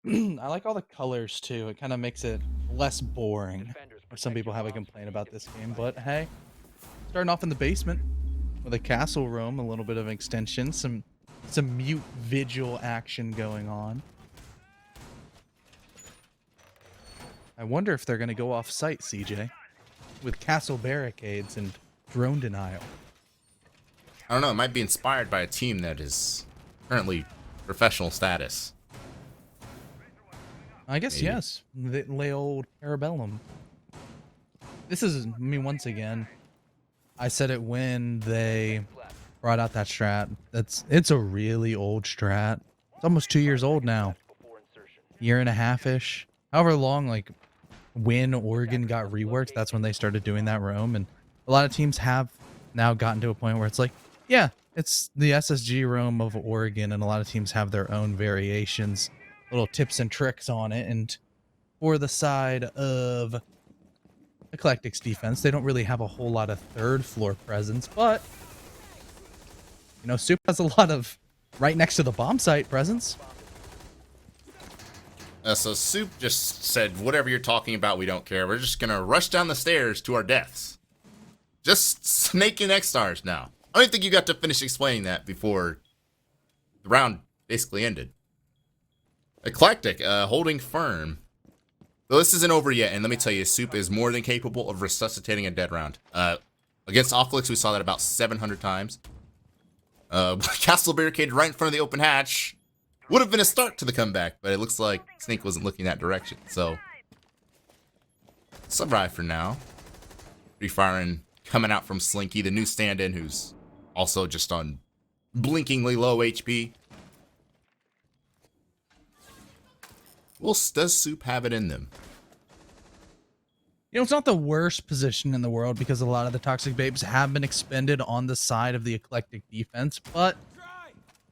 I like all the colors too. It kind of makes it less boring. Some people have a complaint about this game, but hey, starting off in the basement with a castle room, a little bit of an extension, some mute vigil action going on. I wonder if they're going to go off site, CJ, with castle barricades and drone denial. I don't know. It might be inspired by a team that is currently professional status. I guess Maybe. yes. The lay old Parabellum. This is, I mean, once again, I said it when they brought out that strat. It's a really old strat. It's almost 2 years old now. Year and a half ish. However long, like when Oregon got reworked, that's when they started doing that roam. And a lot of teams have now gotten to a point where it's like, yeah, it's the SSG roam of Oregon, and a lot of teams have their own variations, little tips and tricks on it. And for the side of Eclectiq's defense, they don't really have a whole lot of third floor presence, but you know, Soup has a lot of right next to the bomb site presence. So Soup just said, whatever you're talking about, we don't care. We're just going to rush down the stairs to our deaths. Just snaking X-Stars now. I don't think you got to finish explaining that before the round basically ended. Eclectiq, holding firm. Though this isn't over yet, and let me tell you, Soup is more than capable of resuscitating a dead round. Against Eclectiq, we saw that about 700 times. Castle barricaded right in front of the open hatch. Would have been a start to the comeback, but it looks like Snake wasn't looking that direction. So, survive for now. Refiring coming out from Slinky, the new stand-in, who's also just on blinkingly low HP. Well, does Soup have it in them? You know, it's not the worst position in the world because a lot of the Toxic Babes have been expended on the side of the Eclectiq defense, but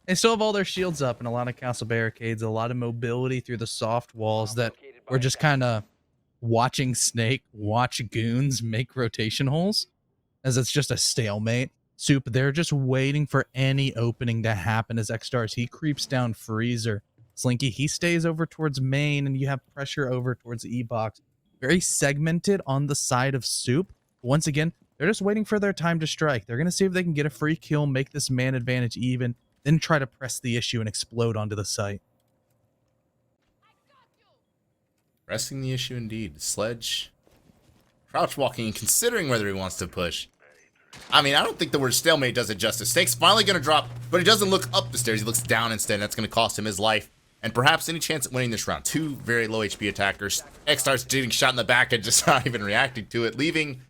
they still have all their shields up and a lot of castle barricades, a lot of mobility through the soft walls that we're just kind of watching Snake watch goons make rotation holes, as it's just a stalemate. Soup, they're just waiting for any opening to happen as X-Stars. He creeps down Freezer. Slinky, he stays over towards main, and you have pressure over towards the E-Box. Very segmented on the side of Soup. Once again, they're just waiting for their time to strike. They're going to see if they can get a free kill, make this man advantage even, then try to press the issue and explode onto the site. Pressing the issue indeed. Sledge crouch walking and considering whether he wants to push. I mean, I don't think the word stalemate does it justice. Snake's finally going to drop, but he doesn't look up the stairs. He looks down instead. That's going to cost him his life and perhaps any chance at winning this round. Two very low HP attackers. X starts getting shot in the back and just not even reacting to it, leaving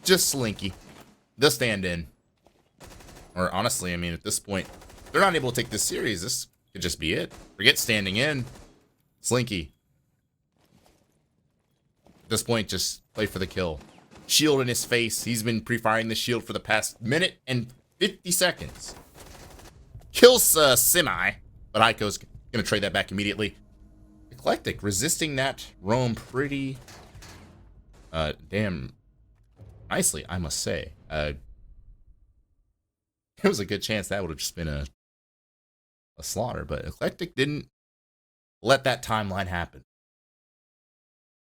just Slinky, the stand-in. Or honestly, I mean, at this point, they're not able to take this series. This could just be it. Forget standing in. Slinky. At this point, just play for the kill. Shield in his face. He's been pre-firing the shield for the past minute and 50 seconds. Kills Semi, but Aiko's going to trade that back immediately. Eclectiq resisting that roam pretty damn nicely, I must say. There was a good chance that would have just been a slaughter, but Eclectiq didn't let that timeline happen.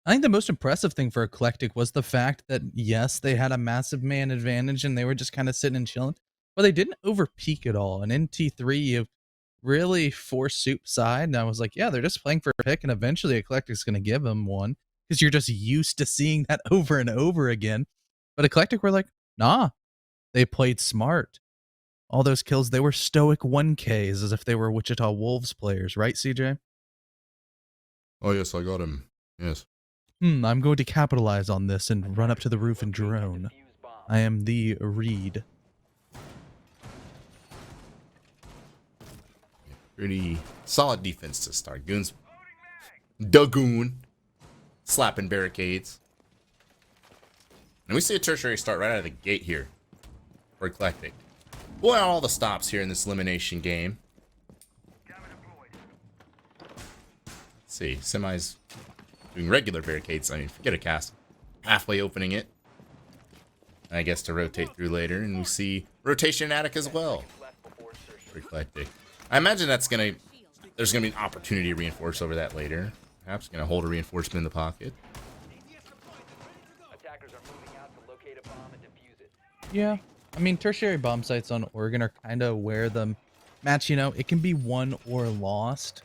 I think the most impressive thing for Eclectiq was the fact that, yes, they had a massive man advantage and they were just kind of sitting and chilling, but they didn't overpeak at all. And in T3, you really forced Soup's side, and I was like, yeah, they're just playing for a pick, and eventually Eclectic's going to give them one, because you're just used to seeing that over and over again. But Eclectiq were like, nah, they played smart. All those kills, they were stoic 1Ks as if they were Wichita Wolves players, right, CJ? Oh, yes, I got him. Yes. I'm going to capitalize on this and run up to the roof and drone. I am the Reed. Pretty solid defense to start. Goons. Dagoon. Slapping barricades. And we see a tertiary start right out of the gate here for Eclectiq. Pulling out all the stops here in this elimination game. Let's see. Semi's doing regular barricades. I mean, forget a cast. Halfway opening it. I guess to rotate through later. And we see rotation attic as well for Eclectiq. I imagine that's going to there's going to be an opportunity to reinforce over that later. Perhaps going to hold a reinforcement in the pocket. Attackers are moving out to locate a bomb and defuse it. Yeah. I mean, tertiary bomb sites on Oregon are kind of where the match, you know, it can be won or lost.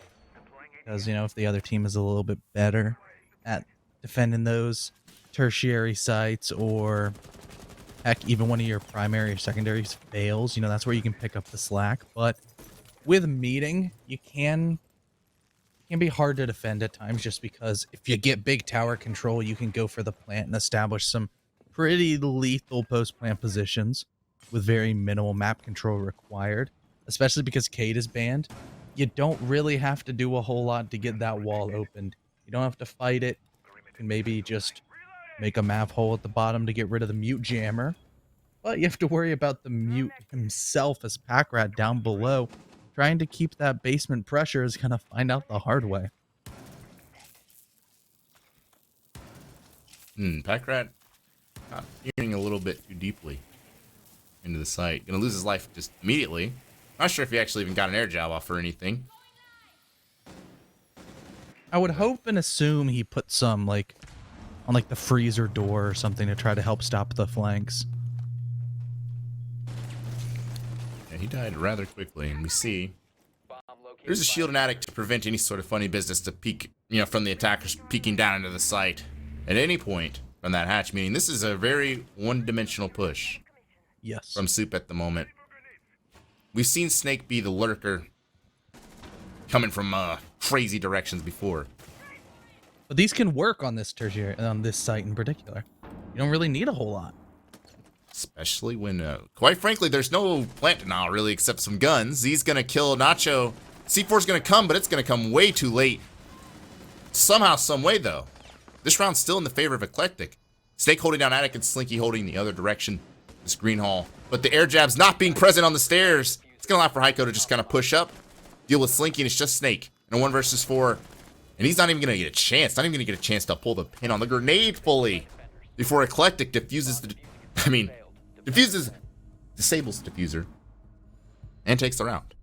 Because, you know, if the other team is a little bit better at defending those tertiary sites, or heck, even one of your primary or secondaries fails, you know, that's where you can pick up the slack. But with meeting, it can be hard to defend at times, just because if you get big tower control, you can go for the plant and establish some pretty lethal post-plant positions with very minimal map control required, especially because Cade is banned. You don't really have to do a whole lot to get that wall opened. You don't have to fight it. You can maybe just make a map hole at the bottom to get rid of the mute jammer. But you have to worry about the mute himself as Pack Rat down below. Trying to keep that basement pressure is going to find out the hard way. Pack Rat not peering a little bit too deeply into the site. Gonna lose his life just immediately. Not sure if he actually even got an air jab off or anything. I would hope and assume he put some, like, on, like, the freezer door or something to try to help stop the flanks. Yeah, he died rather quickly, and we see Bomb located. there's a shield and attic to prevent any sort of funny business to peek, you know, from the attackers peeking down into the site at any point from that hatch, meaning this is a very one-dimensional push Yes. from Soup at the moment. We've seen Snake be the lurker coming from crazy directions before. But these can work on this tertiary, on this site in particular. You don't really need a whole lot. Especially when, quite frankly, there's no plant denial really except some guns. He's gonna kill Nacho. C4's gonna come, but it's gonna come way too late. Somehow, some way though. This round's still in the favor of Eclectiq. Snake holding down attic and Slinky holding the other direction. This green hall. But the air jab's not being present on the stairs. It's gonna allow for Heiko to just kind of push up, deal with Slinky, and it's just Snake. In a 1 versus 4. And he's not even gonna get a chance. Not even gonna get a chance to pull the pin on the grenade fully before Eclectiq diffuses the. Diffuses, disables the diffuser, and takes the round.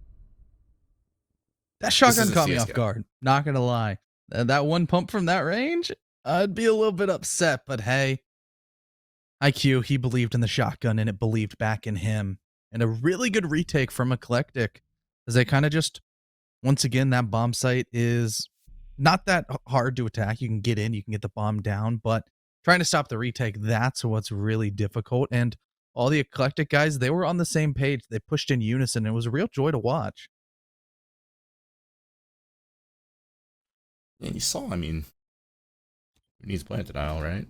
That shotgun is a caught me CS off guy. guard. Not gonna lie. That one pump from that range, I'd be a little bit upset, but hey. IQ, he believed in the shotgun and it believed back in him. And a really good retake from Eclectiq, as they kind of just, once again, that bomb site is not that hard to attack. You can get in, you can get the bomb down, but trying to stop the retake, that's what's really difficult. And all the Eclectiq guys, they were on the same page. They pushed in unison. It was a real joy to watch. Yeah, you saw. I mean, who needs plant denial, right?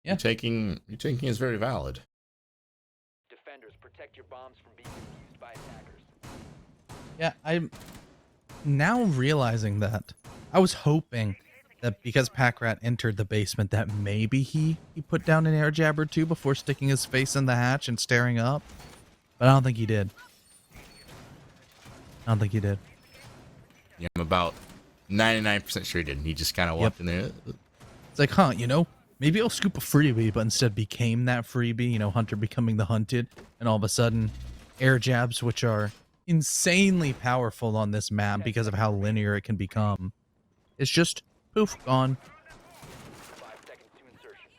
Yeah. Retaking is very valid. Defenders, protect your bombs from being defused by attackers. Yeah, I'm now realizing that. I was hoping that because Pack Rat entered the basement that maybe he put down an air jab or two before sticking his face in the hatch and staring up. But I don't think he did. Yeah, I'm about 99% sure he didn't. He just kind of walked in there. It's like, huh, you know, maybe I'll scoop a freebie, but instead became that freebie, you know, Hunter becoming the hunted, and all of a sudden, air jabs, which are insanely powerful on this map because of how linear it can become, it's just, poof, gone. 5 seconds to insertion.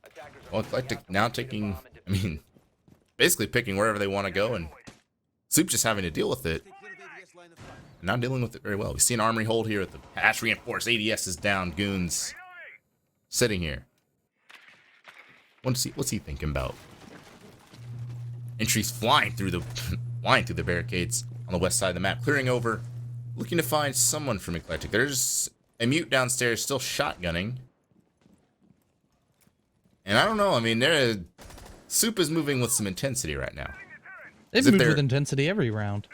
Attackers are Well, moving out Eclectiq to now locate a taking, bomb and I mean, basically picking wherever they want to go, and Soup just having to deal with it. And not dealing with it very well. We see an armory hold here at the patch reinforced. ADS is down. Goons sitting here. What's he thinking about? Entries flying through the barricades on the west side of the map, clearing over, looking to find someone from Eclectiq. There's a mute downstairs still shotgunning. And I don't know, I mean, Soup is moving with some intensity right now. They've moved with intensity every round.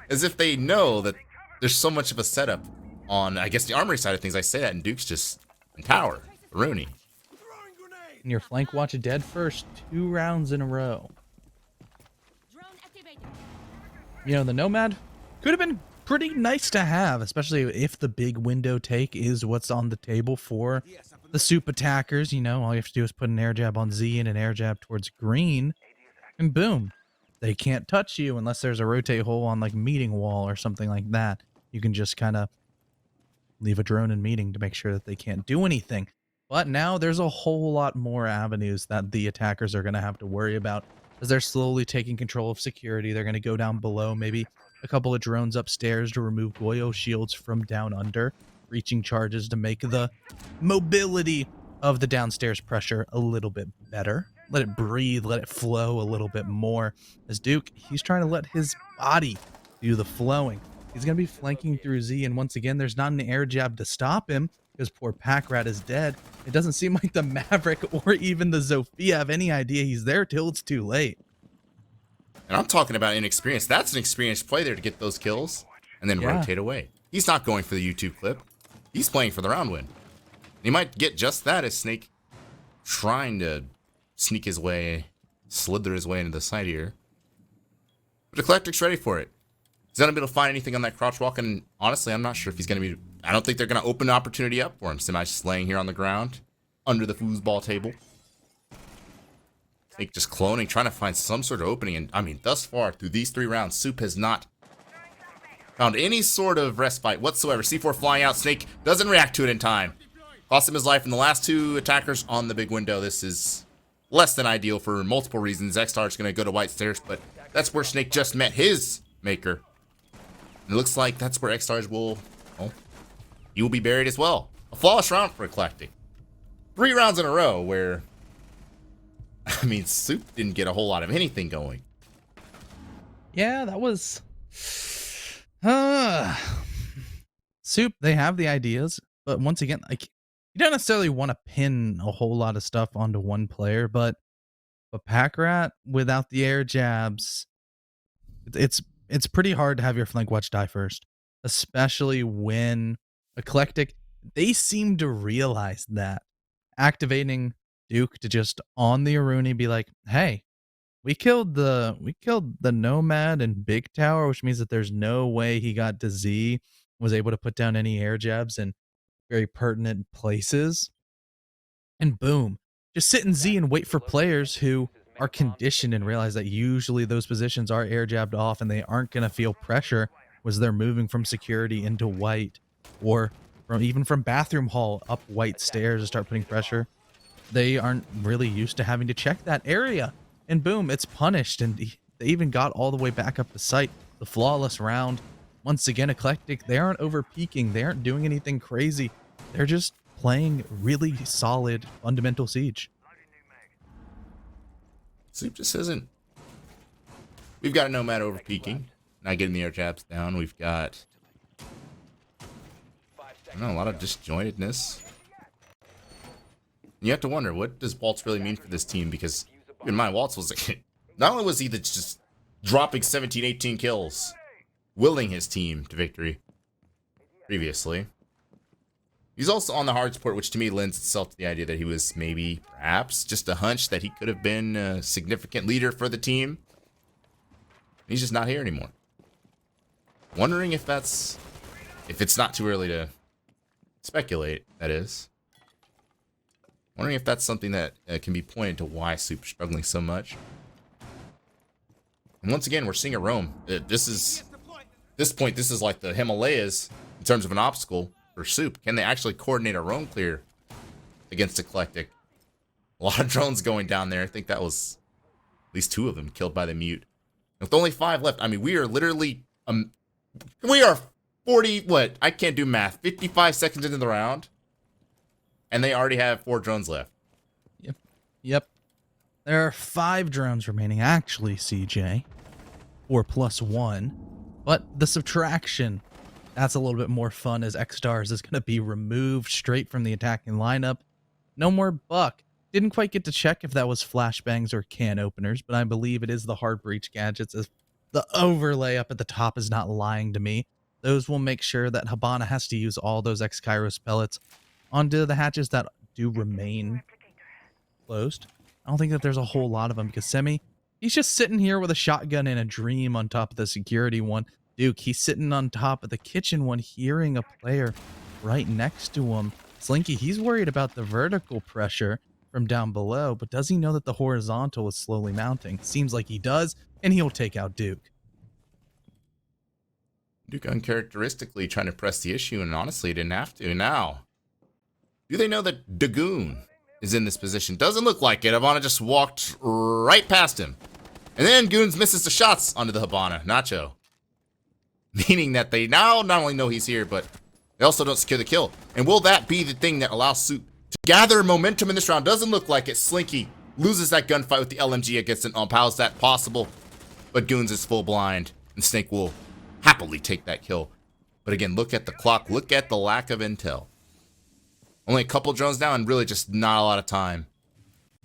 As if they know that there's so much of a setup on, I guess, the armory side of things. I say that, and Duke's just in tower. Rooney. And your flank watch dead first 2 rounds in a row. You know, the Nomad could have been pretty nice to have, especially if the big window take is what's on the table for the Soup attackers. You know, all you have to do is put an air jab on Z and an air jab towards green, and boom. they can't touch you unless there's a rotate hole on like meeting wall or something like that. You can just kind of leave a drone in meeting to make sure that they can't do anything. But now there's a whole lot more avenues that the attackers are going to have to worry about as they're slowly taking control of security. They're going to go down below, maybe a couple of drones upstairs to remove Goyo shields from down under, reaching charges to make the mobility of the downstairs pressure a little bit better. Let it breathe, let it flow a little bit more. As Duke, he's trying to let his body do the flowing. He's going to be flanking through Z, and once again, there's not an air jab to stop him because poor Pack Rat is dead. It doesn't seem like the Maverick or even the Zofia have any idea he's there till it's too late. And I'm talking about inexperience. That's an experienced play there to get those kills and then rotate away. He's not going for the YouTube clip. He's playing for the round win. He might get just that as Snake trying to sneak his way, slither his way into the side here. But Eclectiq's ready for it. He's going to be able to find anything on that crouch walk, and honestly, I'm not sure if he's going to be... I don't think they're going to open an opportunity up for him. Semi's just laying here on the ground, under the foosball table. Snake just cloning, trying to find some sort of opening, and I mean, thus far, through these 3 rounds, Soup has not found any sort of respite whatsoever. C4 flying out, Snake doesn't react to it in time. Cost him his life, and the last 2 attackers on the big window. This is less than ideal for multiple reasons. X-Star's going to go to White Stairs, but that's where Snake just met his maker. And it looks like that's where X-Stars will, well, he will be buried as well. A flawless round for Eclectiq. 3 rounds in a row where, I mean, Soup didn't get a whole lot of anything going. Yeah, that was... Soup, they have the ideas, but once again, like, you don't necessarily want to pin a whole lot of stuff onto one player, but Pack Rat without the air jabs, it's pretty hard to have your flank watch die first, especially when Eclectiq, they seem to realize that activating Duke to just on the Aruni be like, hey, we killed the Nomad and Big Tower, which means that there's no way he got to Z, was able to put down any air jabs in very pertinent places. And boom, just sit in Z and wait for players who are conditioned and realize that usually those positions are air jabbed off and they aren't going to feel pressure as they're moving from security into White, or even from bathroom hall up White stairs to start putting pressure. They aren't really used to having to check that area. And boom, it's punished. And they even got all the way back up the site. The flawless round. Once again, Eclectiq, they aren't over peaking. They aren't doing anything crazy. They're just playing really solid fundamental Siege. Soup just isn't. We've got a Nomad over peaking. Not getting the air jabs down. We've got, I don't know, a lot of disjointedness. You have to wonder, what does Waltz really mean for this team? Because keep in mind, Waltz was like, not only was he just dropping 17, 18 kills, willing his team to victory previously, he's also on the hard support, which to me lends itself to the idea that he was maybe, perhaps, just a hunch that he could have been a significant leader for the team. He's just not here anymore. Wondering if it's not too early to speculate, that is. Wondering if that's something that can be pointed to why Soup's struggling so much. And once again, we're seeing a roam. This point, this is like the Himalayas in terms of an obstacle for Soup. Can they actually coordinate a roam clear against Eclectiq? A lot of drones going down there. I think that was at least 2 of them killed by the mute. With only 5 left, I mean, we are literally, we are 40, what? I can't do math. 55 seconds into the round, and they already have 4 drones left. Yep. There are 5 drones remaining, actually, CJ. 4 plus 1. But the subtraction, that's a little bit more fun, as X-Stars is going to be removed straight from the attacking lineup. No more Buck. Didn't quite get to check if that was flashbangs or can openers, but I believe it is the hard breach gadgets, as the overlay up at the top is not lying to me. Those will make sure that Habana has to use all those X-Kairos pellets onto the hatches that do remain closed. I don't think that there's a whole lot of them, because Semi, he's just sitting here with a shotgun and a dream on top of the security one. Duke, he's sitting on top of the kitchen one, hearing a player right next to him. Slinky, he's worried about the vertical pressure. from down below, but does he know that the horizontal is slowly mounting? Seems like he does, and he'll take out Duke. Duke uncharacteristically trying to press the issue, and honestly, didn't have to. Now, do they know that Dagoon is in this position? Doesn't look like it. Habana just walked right past him. And then Goons misses the shots onto the Habana, Nacho. Meaning that they now not only know he's here, but they also don't secure the kill. And will that be the thing that allows Soup to gather momentum in this round? Doesn't look like it. Slinky loses that gunfight with the LMG against an ump. How is that possible? But Goons is full blind, and Snake will happily take that kill. But again, look at the clock. Look at the lack of intel. Only a couple drones now, and really just not a lot of time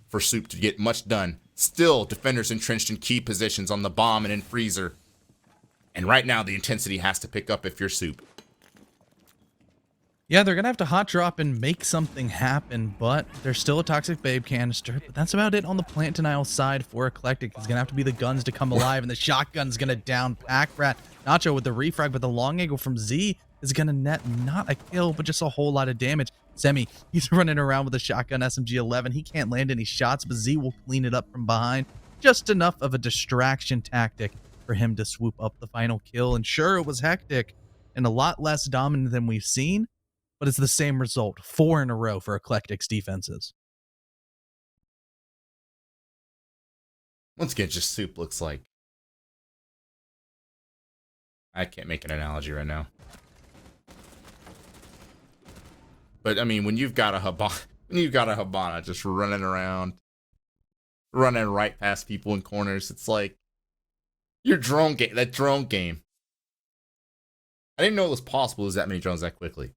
for Soup to get much done. Still, defenders entrenched in key positions on the bomb and in freezer. And right now, the intensity has to pick up if you're Soup. Yeah, they're going to have to hot drop and make something happen, but there's still a toxic babe canister. But that's about it on the plant denial side for Eclectiq. It's going to have to be the guns to come alive, and the shotgun's going to down Pack Rat. Nacho with the refrag, but the long angle from Z is going to net not a kill, but just a whole lot of damage. Semi, he's running around with a shotgun SMG-11. He can't land any shots, but Z will clean it up from behind. Just enough of a distraction tactic for him to swoop up the final kill. And sure, it was hectic and a lot less dominant than we've seen, but it's the same result. 4 in a row for Eclectiq's defenses. Once again, just Soup looks like... I can't make an analogy right now. But I mean, when you've got a Habana just running around, running right past people in corners, it's like your drone game. That drone game. I didn't know it was possible to lose that many drones that quickly.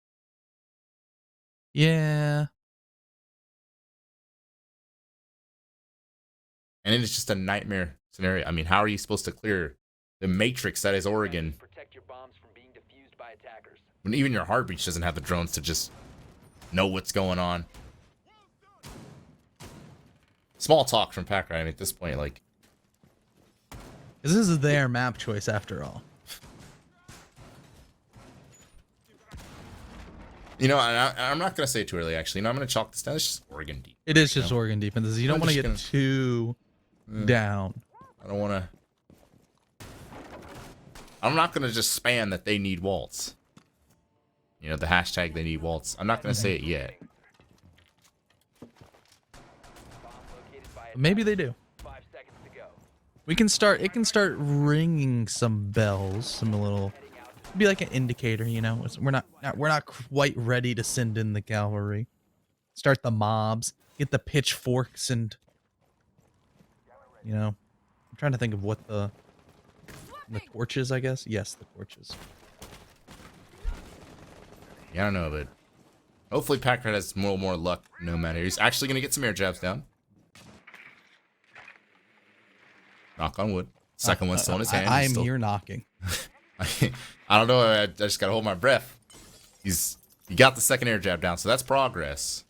Yeah. And it is just a nightmare scenario. I mean, how are you supposed to clear the matrix that is Oregon Protect your bombs from being defused by attackers. when even your Heartbreach doesn't have the drones to just know what's going on? Small talk from Pack Rat. I mean, at this point, like, This is their map choice after all. you know, and I'm not gonna say it too early. Actually, no, I'm gonna chalk this down. It's just Oregon deep. It is just Oregon defenses. You don't I'm want to just get too down. I don't want to. I'm not gonna just spam that they need waltz. You know, the hashtag they need waltz. I'm not gonna say it yet. Bomb located by Maybe they do. 5 seconds to go. We can start. It can start ringing some bells, some little. Be like an indicator, you know. We're not quite ready to send in the cavalry. Start the mobs. Get the pitchforks and. You know, I'm trying to think of what the torches, I guess. Yes, the torches. Yeah, I don't know, but hopefully Pack Rat has more luck. No matter, he's actually gonna get some air jabs down. Knock on wood. Second one's still in his hand. I am here knocking. I don't know. I just gotta hold my breath. He got the second air jab down, so that's progress.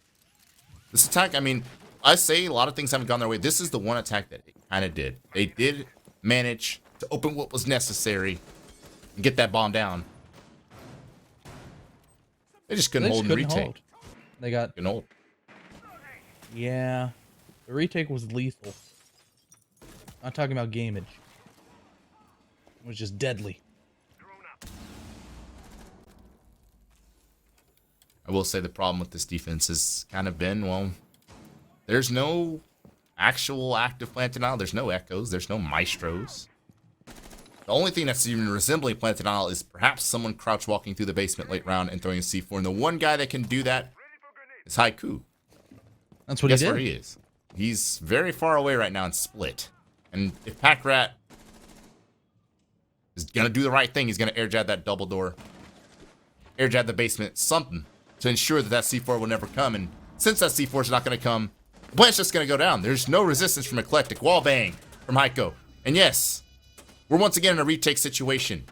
This attack, I mean, I say a lot of things haven't gone their way. This is the one attack that it kind of did. They did manage to open what was necessary and get that bomb down. They just couldn't hold and retake. They got. Couldn't hold. Yeah, the retake was lethal. Not talking about gameage. It was just deadly. I will say the problem with this defense has kind of been, well, there's no actual active plant denial. There's no echoes. There's no maestros. The only thing that's even resembling plant denial is perhaps someone crouch walking through the basement late round and throwing a C4. And the one guy that can do that is Haiku. That's what Guess he did. where he is. He's very far away right now in Split. And if Pack Rat is going to do the right thing, he's going to air jab that double door. Air jab the basement, something to ensure that that C4 will never come. And since that C4 is not going to come, the plant's just going to go down. There's no resistance from Eclectiq. Wall bang from Heiko. And yes, we're once again in a retake situation.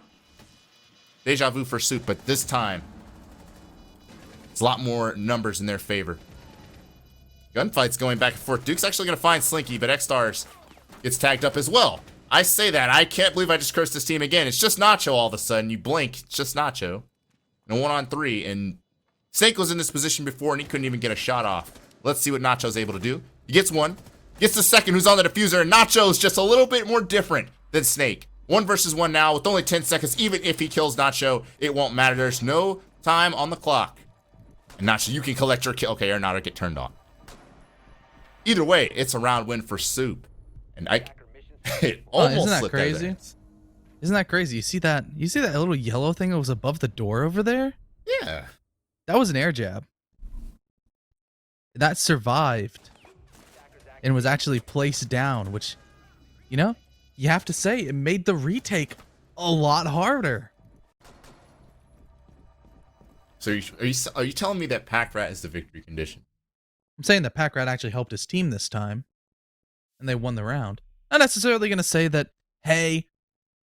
Deja vu for Soup, but this time, it's a lot more numbers in their favor. Gunfights going back and forth. Duke's actually going to find Slinky, but X-Stars gets tagged up as well. I say that. I can't believe I just cursed this team again. It's just Nacho all of a sudden. You blink, it's just Nacho. And a 1-on-3, and Snake was in this position before, and he couldn't even get a shot off Let's see what Nacho's able to do. He gets one. Gets the second, who's on the diffuser. And Nacho's just a little bit more different than Snake. 1 versus 1 now with only 10 seconds. Even if he kills Nacho, it won't matter. There's no time on the clock. And Nacho, you can collect your kill. Okay, Arenado get turned on. Either way, it's a round win for Soup. And it almost isn't that slipped crazy? out. Isn't that crazy? You see that little yellow thing that was above the door over there? Yeah. That was an air jab. That survived and was actually placed down, which, you know, you have to say it made the retake a lot harder. So are you telling me that Pack Rat is the victory condition? I'm saying that Pack Rat actually helped his team this time, and they won the round. Not necessarily going to say that, hey,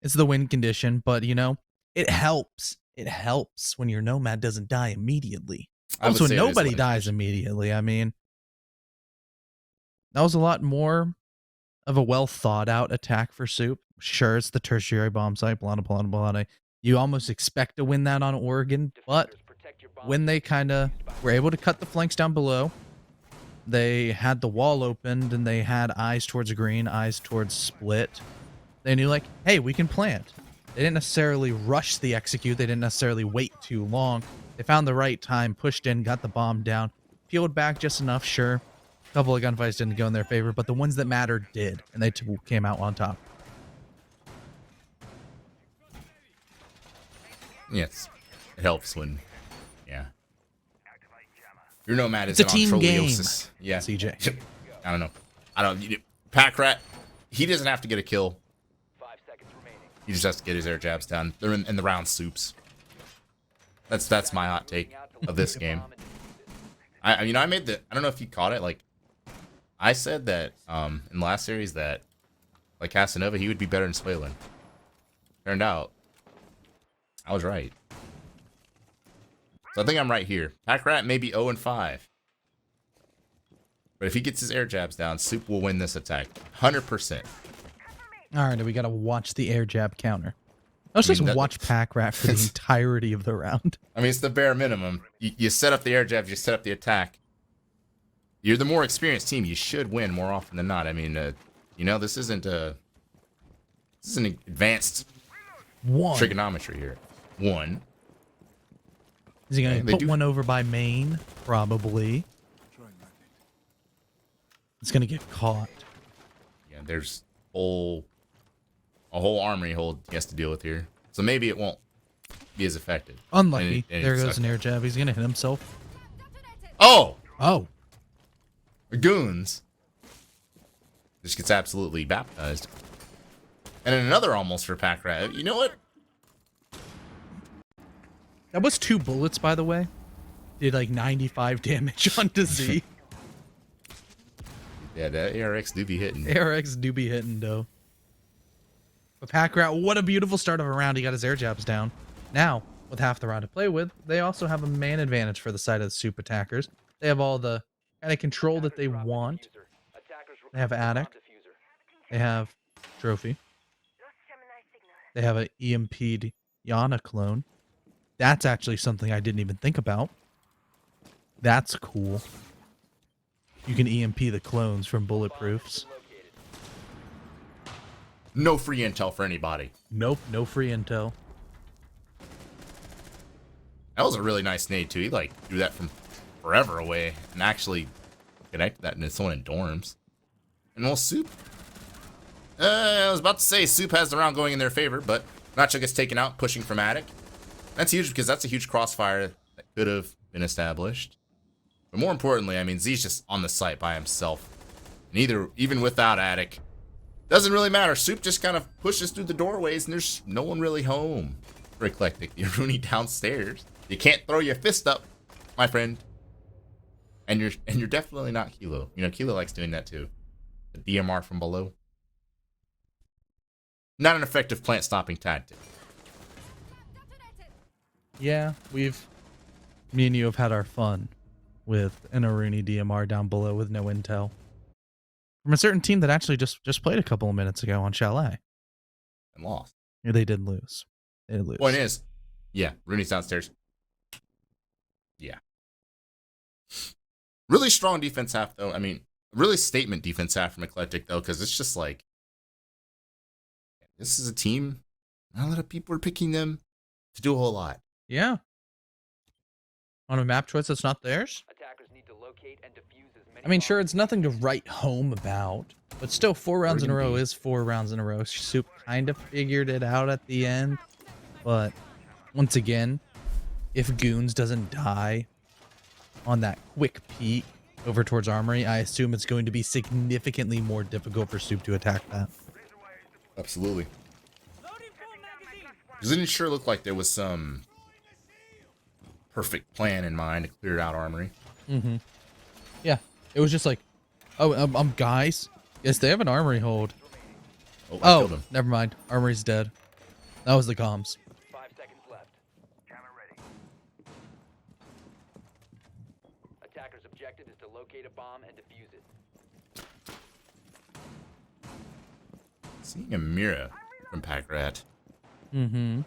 it's the win condition, but, you know, it helps. It helps when your Nomad doesn't die immediately. Also, nobody dies immediately. I mean, that was a lot more of a well-thought-out attack for Soup. Sure, it's the tertiary bomb site, blah, blah, blah, blah. You almost expect to win that on Oregon, but when they kind of were able to cut the flanks down below, they had the wall opened and they had eyes towards green, eyes towards split. They knew, like, hey, we can plant. They didn't necessarily rush the execute. They didn't necessarily wait too long. They found the right time, pushed in, got the bomb down, peeled back just enough, sure. A couple of gunfights didn't go in their favor, but the ones that mattered did, and they came out on top. Yes. It helps when, yeah. Your Nomad is It's a team game. Yeah. CJ. I don't know. Pack Rat, he doesn't have to get a kill. 5 seconds remaining. He just has to get his air jabs down. They're in the round Soups. That's my hot take of this game. I made I don't know if you caught it, like, I said that in the last series that, like, Casanova, he would be better than Swaylen. Turned out, I was right. So I think I'm right here. Pack Rat may be 0-5. But if he gets his air jabs down, Soup will win this attack. 100%. All right, we got to watch the air jab counter. Let's just watch Pack Rat for the entirety of the round. I mean, it's the bare minimum. You set up the air jabs, you set up the attack. You're the more experienced team. You should win more often than not. I mean, you know, this isn't advanced trigonometry here. One. Is he going to put one over by main? Probably. It's going to get caught. Yeah, there's a whole armory hold he has to deal with here. So maybe it won't be as effective. Unlucky. There goes an air jab. He's going to hit himself. Oh! Oh. Goons. Just gets absolutely baptized. And then another almost for Pack Rat. You know what? That was 2 bullets, by the way. Did like 95 damage onto Z. Yeah, the ARX do be hitting. ARX do be hitting, though. But Pack Rat, what a beautiful start of a round. He got his air jabs down. Now, with half the round to play with, they also have a man advantage for the side of the Soup attackers. They have all the kind of control that they want. They have Attic. They have Trophy. They have an EMP'd Yana clone. That's actually something I didn't even think about. That's cool. You can EMP the clones from bulletproofs. No free intel for anybody. Nope, no free intel. That was a really nice nade, too. He, like, threw that from forever away and actually connected that into someone in dorms. And well, Soup. I was about to say Soup has the round going in their favor, but Nacho gets taken out, pushing from Attic. That's huge because that's a huge crossfire that could have been established. But more importantly, I mean, Z's just on the site by himself. And even without Attic, doesn't really matter. Soup just kind of pushes through the doorways and there's no one really home for Eclectiq. The Rooney downstairs. You can't throw your fist up, my friend. And you're definitely not Kilo. You know, Kilo likes doing that too. The DMR from below. Not an effective plant stopping tactic. Yeah, me and you have had our fun with an Aruni DMR down below with no intel. From a certain team that actually just played a couple of minutes ago on Chalet. And lost. Yeah, they did lose. They did lose. Point is, yeah, Rooney's downstairs. Yeah. Really strong defense half, though. I mean, really statement defense half from Eclectiq, though, because it's just like, this is a team. Not a lot of people are picking them to do a whole lot. Yeah. On a map choice that's not theirs? Attackers need to locate and defuse as many I mean, sure, bombs it's nothing to write home about, but still, 4 rounds in a row is 4 rounds in a row. Soup kind of figured it out at the end, but once again, if Goons doesn't die on that quick peek over towards Armory, I assume it's going to be significantly more difficult for Soup to attack that. Absolutely. Because it didn't sure look like there was some perfect plan in mind to clear out Armory. Mm-hmm. Yeah, it was just like, oh, guys, yes, they have an Armory hold. I Oh, killed him. never mind. Armory's dead. That was the comms. 5 seconds left. Attackers' objective is to locate a bomb and defuse it. Seeing a Mira from Packrat. Mm-hmm.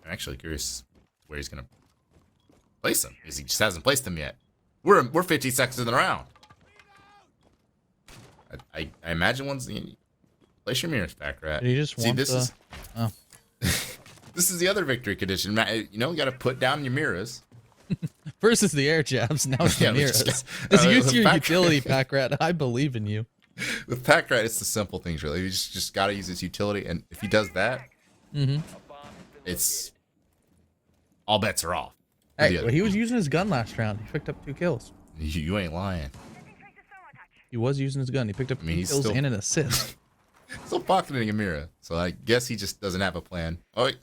I'm actually curious where he's gonna place him, because he just hasn't placed him yet. We're 50 seconds in the round. I imagine once place your mirrors, Packrat. Did he just See, want this the... is Oh. this is the other victory condition. You know, you got to put down your mirrors. First is the air jabs, now it's Yeah, the we just mirrors. got- Just use with your Packrat. utility, Packrat. I believe in you. With Packrat, it's the simple things, really. You just got to use his utility, and if he does that, Mm-hmm. A bomb has been it's located. all bets are off. for Hey, the other well, he was team. using his gun last round. He picked up 2 kills. You ain't lying. He was using his gun. He picked up 2 mean, he's kills still- and an assist. Still pocketing a Mira, so I guess he just doesn't have a plan. Oh, wait.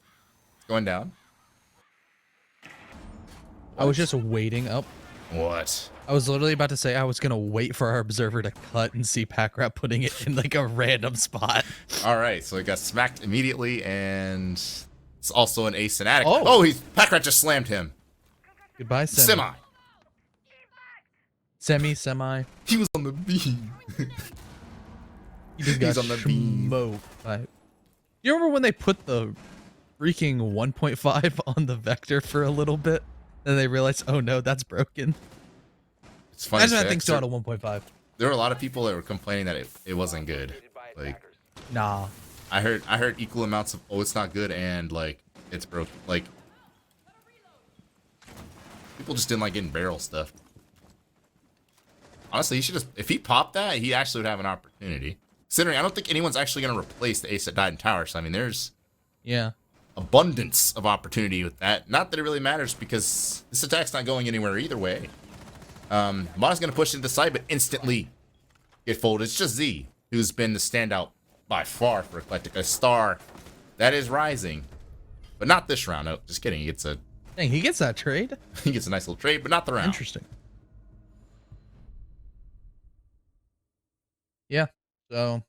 It's going down. I was just waiting up. What? I was literally about to say I was going to wait for our observer to cut and see Packrat putting it in like a random spot. All right, so he got smacked immediately, and it's also an ace and attic. Oh. Oh, Packrat just slammed him. Goodbye, Semi. Semi. Semi. He was on the beam. He just got He's on the beam. smoked by... You remember when they put the freaking 1.5 on the vector for a little bit? Then they realized, oh no, that's broken. It's funny. Imagine that to thing say, still had a 1.5. there were a lot of people that were complaining that it wasn't good. Located by Like, attackers. Nah. I heard equal amounts of it's not good and like it's broken. Like people just didn't like getting barrel stuff. Honestly, he should just if he popped that, he actually would have an opportunity. Considering I don't think anyone's actually going to replace the ace that died in tower. So I mean, there's Yeah. abundance of opportunity with that. Not that it really matters because this attack's not going anywhere either way. Mona's going to push into the side, but instantly get folded. It's just Z who's been the standout by far for Eclectiq. A star that is rising, but not this round. No, just kidding. He gets a Dang, he gets that trade? he gets a nice little trade, but not the round. Interesting. Yeah. So,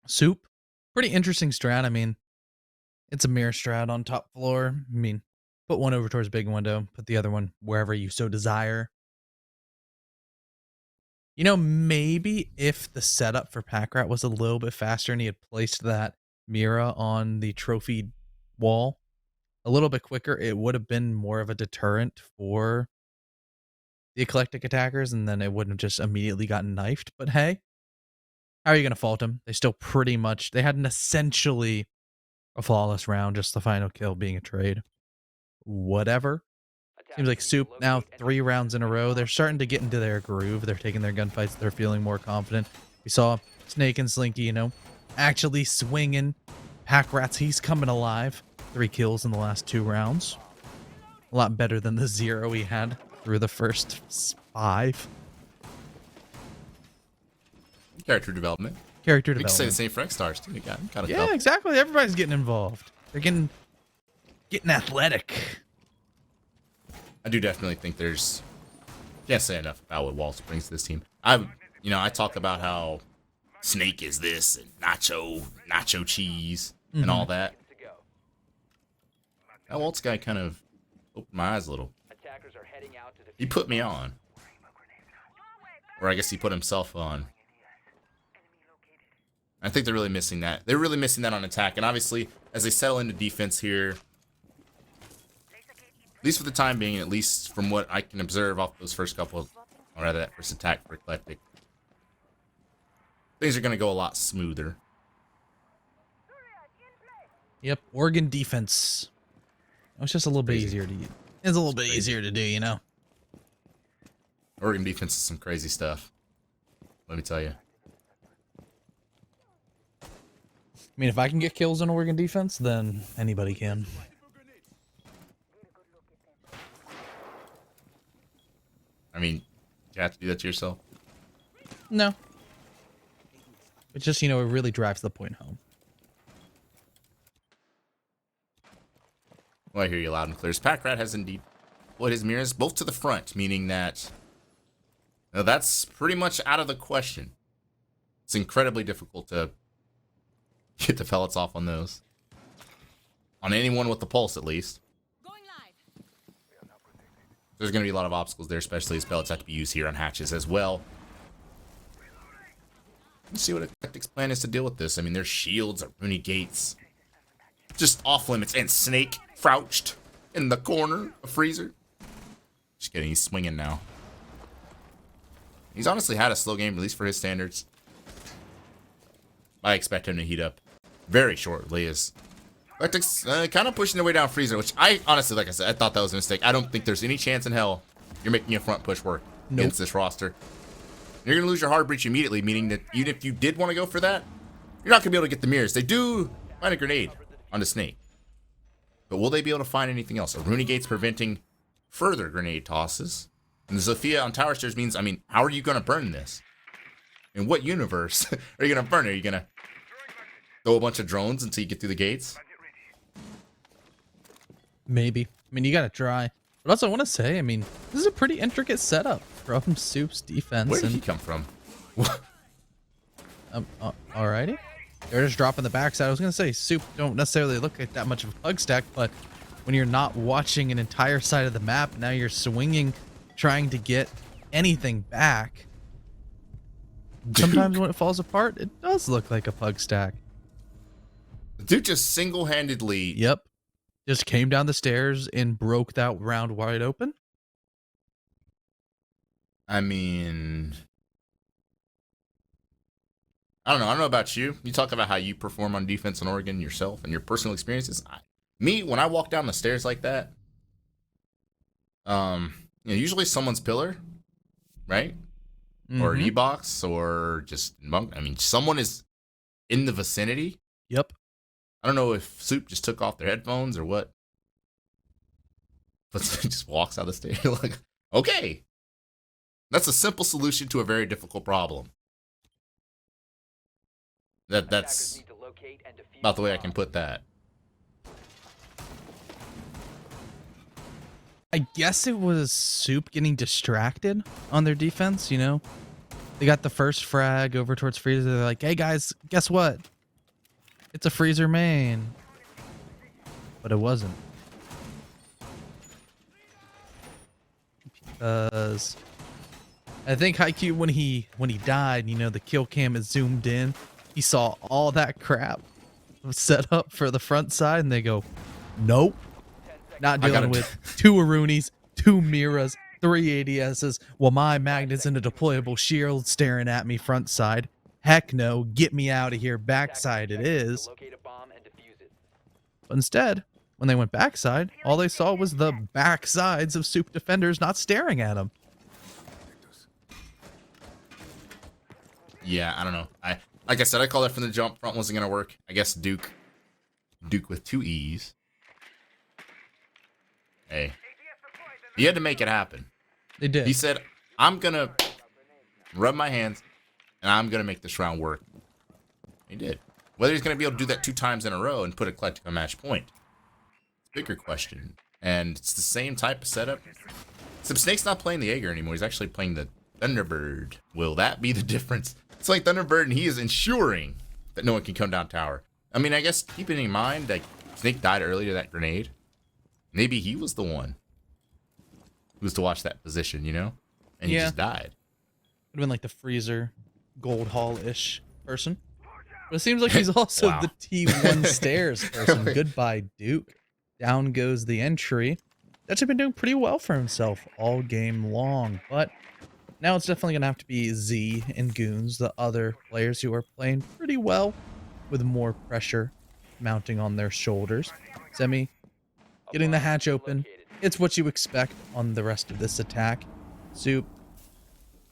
Soup. Pretty interesting strat. I mean, it's a mirror strat on top floor. I mean, put one over towards big window, put the other one wherever you so desire. You know, maybe if the setup for Packrat was a little bit faster and he had placed that Mira on the trophy wall a little bit quicker, it would have been more of a deterrent for the Eclectiq attackers, and then it wouldn't have just immediately gotten knifed. But hey, how are you going to fault them? They still pretty much, they had an essentially a flawless round, just the final kill being a trade. Whatever. Seems like Attackers need to Soup now locate and 3 defuse rounds in a as many row. They're bombs. starting to get into their groove. They're taking their gunfights. They're feeling more confident. We saw Snake and Slinky, you know, actually swinging. Packrat's, he's coming alive. 3 kills in the last 2 rounds. A lot better than the 0 he had through the first 5. Character development. Character We can say the development. same for X stars too. Kind of Yeah, exactly. Everybody's getting involved. They're getting athletic. I do definitely think there's can't say enough about what Waltz brings to this team. I talk about how Snake is this and nacho cheese and all that. Seconds to go. That Waltz guy kind of opened my eyes a little. Attackers are heading out to defuse. He put me on. Or I guess he put himself on. I think they're really missing that. They're really missing that on attack. And obviously, as they settle into defense here, At least for the time being, at least from what I can observe off those first couple of, or rather that first attack for Eclectiq, things are going to go a lot smoother. Yep, Oregon defense. It's just a little bit Crazy. easier to use. It's a little bit crazy. easier to do, you know. Oregon defense is some crazy stuff. Let me tell you. I mean, if I can get kills on Oregon defense, then anybody can. I mean, you have to do that to yourself. No. It's just, you know, it really drives the point home. Well, I hear you loud and clear. Pack Rat has indeed deployed his mirrors both to the front, meaning that that's pretty much out of the question. It's incredibly difficult to get the pellets off on those. On anyone with the pulse, at least. Going live. There's going to be a lot of obstacles there, especially as pellets have to be used here on hatches as well. Let's see what Eclectiq's plan is to deal with this. I mean, there's shields, Rooney gates. Just off limits. And Snake crouched in the corner of Freezer. Just kidding, he's swinging now. He's honestly had a slow game, at least for his standards. I expect him to heat up very shortly as Eclectiq's kind of pushing their way down Freezer, which I honestly, like I said, I thought that was a mistake. I don't think there's any chance in hell you're making a front push work against this roster. You're going to lose your hard breach immediately, meaning that even if you did want to go for that, you're not going to be able to get the mirrors. They do find a grenade on the Snake. But will they be able to find anything else? A Rooney gate's preventing further grenade tosses. And the Zofia on tower stairs means, I mean, how are you going to burn this? In what universe are you going to burn it? Are you going to throw a bunch of drones until you get through the gates? Maybe. I mean, you gotta try. But also, I want to say, I mean, this is a pretty intricate setup from Soup's defense. Where did he come from? Alrighty. They're just dropping the backside. I was gonna say, Soup don't necessarily look like that much of a pug stack, but when you're not watching an entire side of the map, now you're swinging, trying to get anything back. Sometimes when it falls apart, it does look like a pug stack. Dude just single-handedly... Yep. Just came down the stairs and broke that round wide open. I mean... I don't know about you. You talk about how you perform on defense in Oregon yourself and your personal experiences. Me, when I walk down the stairs like that, usually someone's pillar, right? Or an E-box, or just monk. I mean, someone is in the vicinity. Yep. I don't know if Soup just took off their headphones or what. But he just walks out the stairs. Like, okay. That's a simple solution to a very difficult problem. That's about the way I can put that. I guess it was Soup getting distracted on their defense, you know? They got the first frag over towards Freezer. They're like, hey guys, guess what? It's a Freezer main. But it wasn't. Because I think Haikyuu, when he died, you know, the kill cam is zoomed in. He saw all that crap set up for the front side, and they go, nope. Not dealing with 2 Arunis, 2 Miras, 3 ADSs, while my Magnet's in a deployable shield staring at me front side. Heck no, get me out of here, backside it is. But instead, when they went backside, all they saw was the backsides of Soup defenders not staring at them. Yeah, I don't know. Like I said, I called that from the jump. Front wasn't gonna work. I guess Duke with 2 E's. Hey, he had to make it happen. They did. He said, I'm gonna rub my hands and I'm gonna make this round work. He did. Whether he's gonna be able to do that 2 times in a row and put Eclectiq on match point, bigger question. And it's the same type of setup. Except Snake's not playing the Jaeger anymore. He's actually playing the Thunderbird. Will that be the difference? It's like Thunderbird, and he is ensuring that no one can come down tower. I mean, I guess keeping in mind that Snake died early to that grenade. Maybe he was the one who was to watch that position, you know? And he just died. Would have been like the Freezer Gold Hall-ish person. But it seems like he's also the T1 stairs person. Goodbye, Duke. Down goes the entry. actually been doing pretty well for himself all game long, but now it's definitely gonna have to be Z and Goons, the other players who are playing pretty well with more pressure mounting on their shoulders. Semi getting the hatch open. It's what you expect on the rest of this attack. Soup,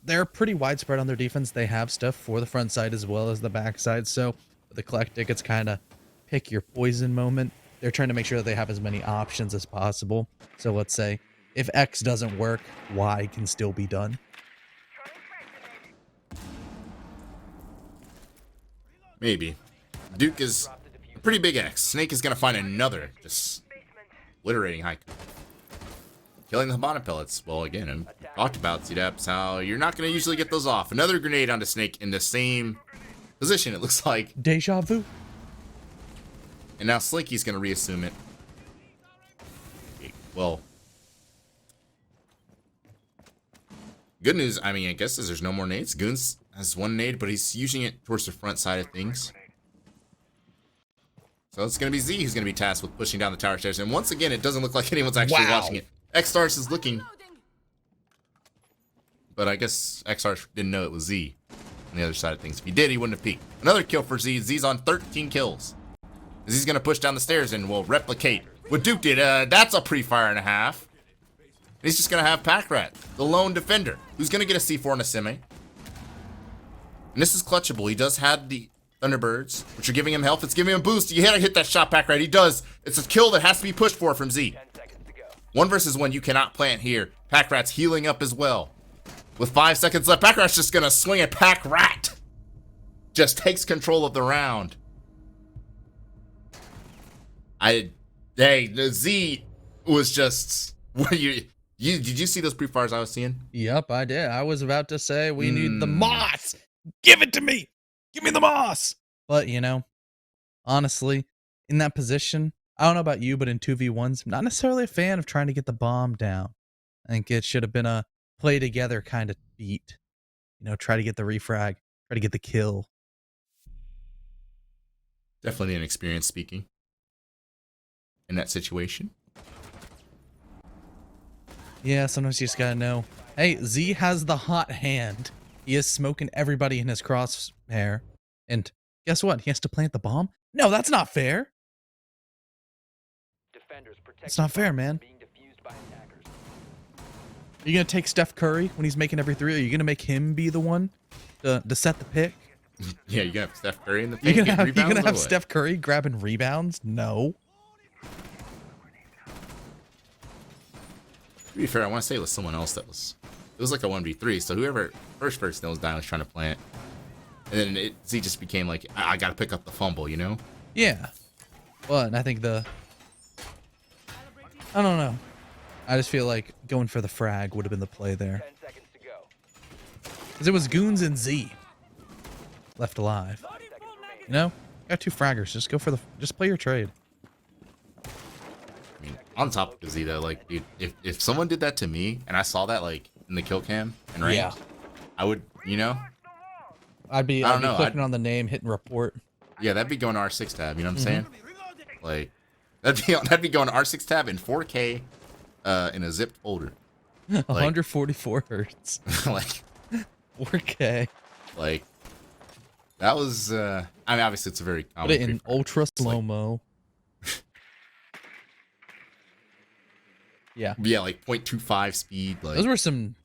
they're pretty widespread on their defense. They have stuff for the front side as well as the back side. So with Eclectiq, it's kind of pick your poison moment. They're trying to make sure that they have as many options as possible. So let's say if X doesn't work, Y can still be done. Maybe. Duke is a pretty big X. Snake is going to find another, just obliterating high. Killing the bottom pellets. Well, again, I talked about CDAPs, how you're not going to usually get those off. Another grenade onto Snake in the same position, it looks like. Deja vu. And now Slinky's going to reassume it. Okay, well, good news, I mean, I guess is there's no more nades. Goons has one nade, but he's using it towards the front side of things. So it's going to be Z who's going to be tasked with pushing down the tower stairs. And once again, it doesn't look like anyone's actually watching it. X-Stars is looking. But I guess X-Stars didn't know it was Z on the other side of things. If he did, he wouldn't have peeked. Another kill for Z. Z's on 13 kills. Z's going to push down the stairs and will replicate what Duke did. That's a pre-fire and a half. He's just going to have Pack Rat, the lone defender, who's going to get a C4 and a semi. And this is clutchable. He does have the Thunderbirds, which are giving him health. It's giving him a boost. You hit that shot, Pack Rat. He does. It's a kill that has to be pushed for from Z. 1 versus 1. You cannot plant here. Pack Rat's healing up as well. With 5 seconds left, Pack Rat's just going to swing at Pack Rat. Just takes control of the round. The Z was just, did you see those pre-fires I was seeing? Yep, I did. I was about to say we need the moss. Give it to me. Give me the moss. But, you know, honestly, in that position, I don't know about you, but in 2v1s, I'm not necessarily a fan of trying to get the bomb down. I think it should have been a play together kind of beat. You know, try to get the refrag, try to get the kill. Definitely an experience speaking in that situation. Yeah, sometimes you just gotta know. Hey, Z has the hot hand. He is smoking everybody in his crosshair. And guess what? He has to plant the bomb? No, that's not fair. It's not fair, man. Are you gonna take Steph Curry when he's making every three? Are you gonna make him be the one to set the pick? Yeah, you're gonna have Steph Curry in the pick. You're gonna have Steph Curry grabbing rebounds? No. To be fair, I want to say it was someone else it was like a 1v3, so whoever first person that was down was trying to plant. And then Z just became like, I gotta pick up the fumble, you know? Yeah. But I think I don't know. I just feel like going for the frag would have been the play there. 10 seconds to go. Because it was Goons and Z left alive. You know? Got 2 fraggers. Just go for just play your trade. I mean, on top of Z though, like, dude, if someone did that to me and I saw that like in the kill cam and ranked, Yeah. I would, you know, I'd be clicking on the name, hitting report. yeah, that'd be going to R6 tab. You know what I'm saying? Like, that'd be going to R6 tab in 4K, in a zipped folder. 144 hertz. Like, 4K. like that was. I mean, obviously, it's a very common. Put it in ultra slow mo. Yeah. Yeah, like 0.25 speed. Like Those were some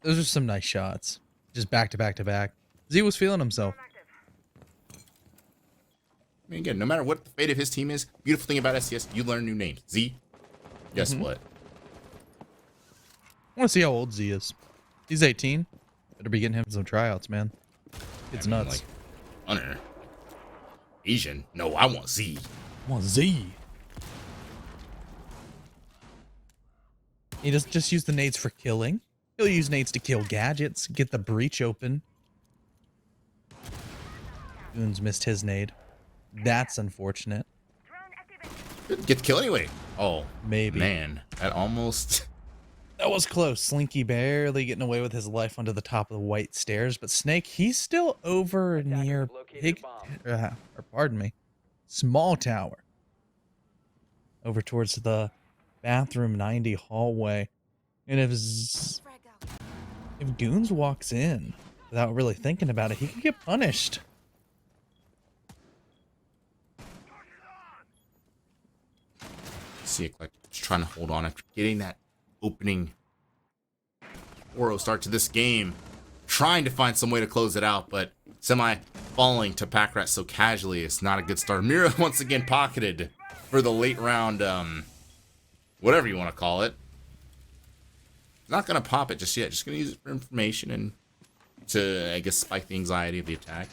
nice shots. Just back to back to back. Z was feeling himself. I mean, again, no matter what the fate of his team is, beautiful thing about SCS, you learn new names. Z, guess what? I want to see how old Z is. He's 18. Better be getting him some tryouts, man. It's nuts. Like, Hunter, Asian? No, I want Z. I want Z. He doesn't just use the nades for killing. He'll use nades to kill gadgets, get the breach open. Goons missed his nade. That's unfortunate. Get the kill anyway. Oh, Maybe. man, that almost. That was close. Slinky barely getting away with his life under the top of the white stairs, but Snake, he's still over near pardon me, small tower. Over towards the bathroom 90 hallway. And if Goons walks in without really thinking about it, he could get punished. See, Eclectiq just trying to hold on after getting that opening 4-0 start to this game. Trying to find some way to close it out, but Semi falling to Pack Rat so casually is not a good start. Mira once again pocketed for the late round, whatever you want to call it. Not going to pop it just yet. Just going to use it for information and to, I guess, spike the anxiety of the attack.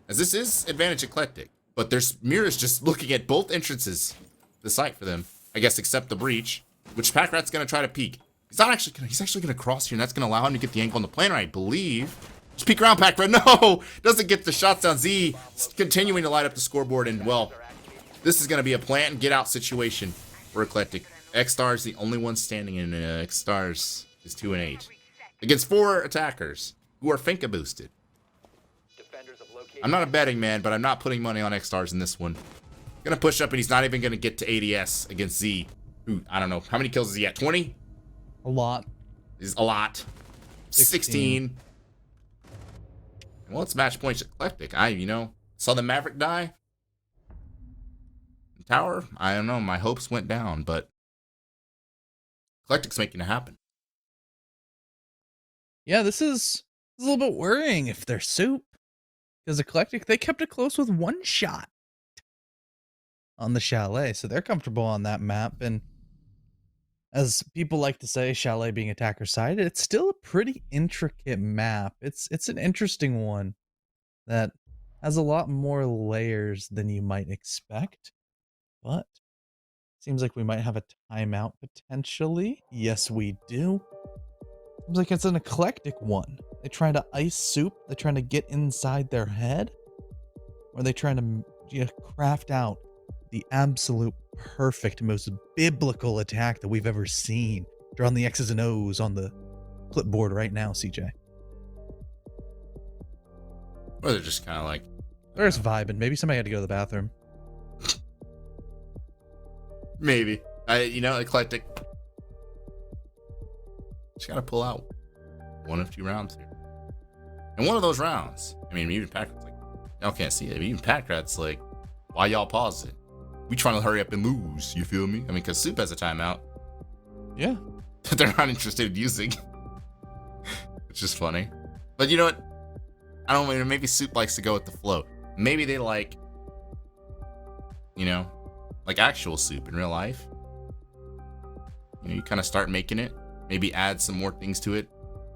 As this is advantage Eclectiq, but there's Mira's just looking at both entrances, the site for them, I guess, except the breach, which Pack Rat's going to try to peek. He's actually going to cross here, and that's going to allow him to get the angle on the planner, I believe. Just peek around, Pack Rat. No! Doesn't get the shots down. Z continuing to light up the scoreboard, and, well, this is going to be a plant and get out situation for Eclectiq. X-Stars the only one standing, and X-Stars is 2-8. Against 4 attackers who are Finka boosted. I'm not a betting man, but I'm not putting money on X-Stars in this one. Gonna push up, and he's not even gonna get to ADS against Z. Who, I don't know. How many kills is he at? 20? A lot. Is a lot. 16. Well, it's match points Eclectiq. Saw the Maverick die. Tower, I don't know. My hopes went down, but Eclectiq's making it happen. Yeah, this is a little bit worrying if they're Soup. Because Eclectiq, they kept it close with 1 shot on the Chalet, so they're comfortable on that map. And as people like to say, Chalet being attacker side, it's still a pretty intricate map. It's an interesting one that has a lot more layers than you might expect. But seems like we might have a timeout potentially. Yes, we do. Seems like it's an Eclectiq one. They trying to ice Soup. They're trying to get inside their head. Or are they trying to craft out the absolute perfect, most biblical attack that we've ever seen? Drawing the X's and O's on the clipboard right now, CJ. Or they're just kind of like... They're just vibing. Maybe somebody had to go to the bathroom. Maybe. Eclectiq. Just gotta pull out 1 of 2 rounds here. And one of those rounds, even Pack Rat's like, y'all can't see it, but even Pack Rat's like, why y'all pause it? We trying to hurry up and lose, you feel me? Because Soup has a timeout. Yeah. That they're not interested in using. It's just funny. But you know what? I don't know, maybe Soup likes to go with the flow. Maybe they like actual Soup in real life. You kind of start making it. Maybe add some more things to it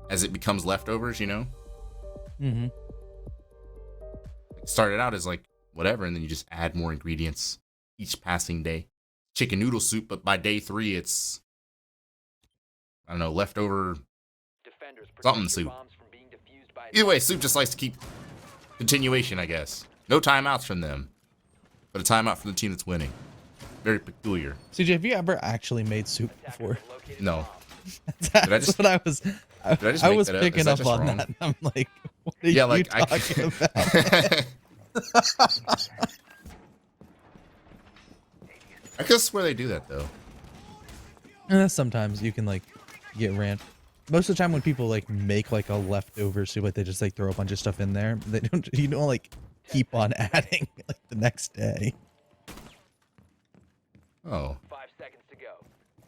as it becomes leftovers, Mm-hmm. Started out as like whatever, and then you just add more ingredients each passing day. Chicken noodle soup, but by day 3, it's, I don't know, leftover something soup. Either way, Soup just likes to keep continuation, I guess. No timeouts from them, but a timeout from the team that's winning. Very peculiar. CJ, have you ever actually made Soup before? No. That's what I was. I was picking up on wrong? that. I'm like, what are you talking about? I could swear they do that though. Sometimes you can get ran. Most of the time when people make a leftover soup, they just throw a bunch of stuff in there. They don't. You don't keep on adding the next day. Oh. 5 seconds to go.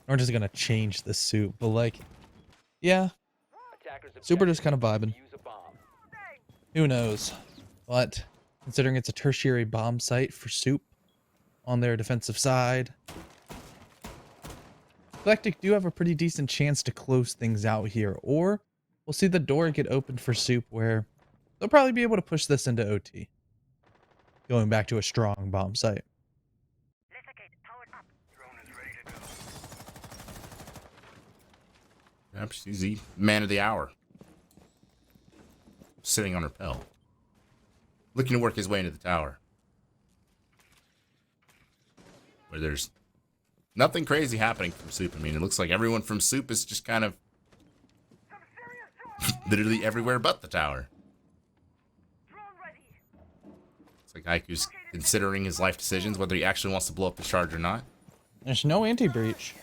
We're just gonna change the soup, but yeah, Super just kind of vibing. Who knows? But considering it's a tertiary bomb site for Soup on their defensive side, Eclectiq do have a pretty decent chance to close things out here, or we'll see the door get opened for Soup where they'll probably be able to push this into OT. Going back to a strong bomb site. She's the man of the hour. Sitting on her Pel. Looking to work his way into the tower. Where there's nothing crazy happening from Soup. It looks like everyone from Soup is just kind of literally everywhere but the tower. It's like Aiku's considering his life decisions, whether he actually wants to blow up the charge or not. There's no anti-breach.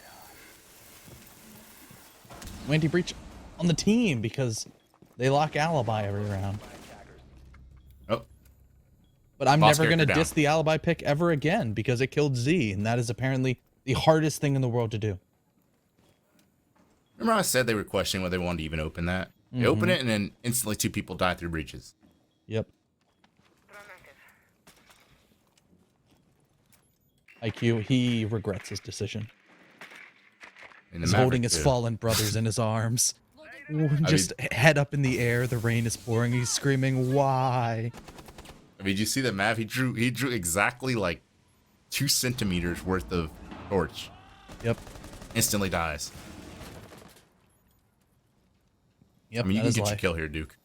No anti-breach on the team because they lock alibi every round. Oh, But I'm Boss never going to character down. diss the alibi pick ever again because it killed Z, and that is apparently the hardest thing in the world to do. remember I said they were questioning whether they wanted to even open that? They open it, and then instantly 2 people die through breaches. Yep. IQ, he regrets his decision. And He's holding his fallen brothers in his arms. Just head up in the air, the rain is pouring, he's screaming, why? I mean, did you see the map? He drew exactly like 2 centimeters worth of torch. Yep. Instantly dies. Yep, I mean, you that can is get your life. kill here, Duke.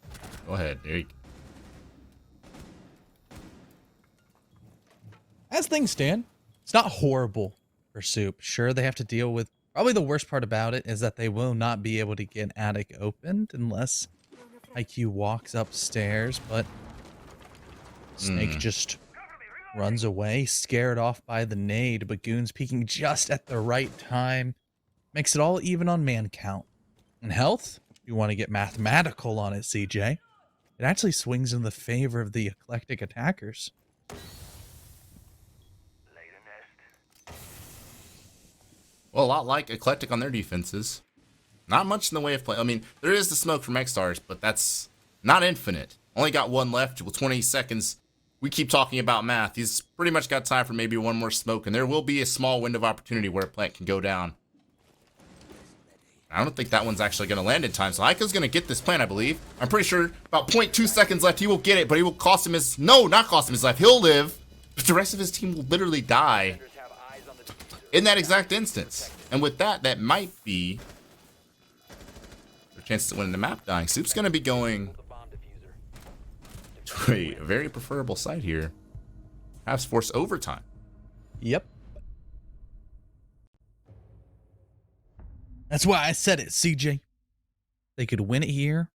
Go ahead. There you go. As things stand, it's not horrible for Soup. Sure, they have to deal with... Probably the worst part about it is that they will not be able to get attic opened unless IQ walks upstairs, but Snake just runs away, scared off by the nade, but Goon's peeking just at the right time. Makes it all even on man count. And health, if you want to get mathematical on it, CJ, it actually swings in the favor of the Eclectiq attackers. Well, a lot like Eclectiq on their defenses. Not much in the way of play. I mean, there is the smoke from X-Stars, but that's not infinite. Only got 1 left with 20 seconds. We keep talking about math. He's pretty much got time for maybe 1 more smoke, and there will be a small window of opportunity where a plant can go down. I don't think that one's actually going to land in time, so Ica's going to get this plant, I believe. I'm pretty sure about 0.2 seconds left, he will get it, but he will cost him his... No, not cost him his life. He'll live, but the rest of his team will literally die in that exact instance. And with that, that might be their chance to win the map dying. Soup's going to be going to a very preferable site here. Perhaps force overtime. Yep. That's why I said it, CJ. They could win it here.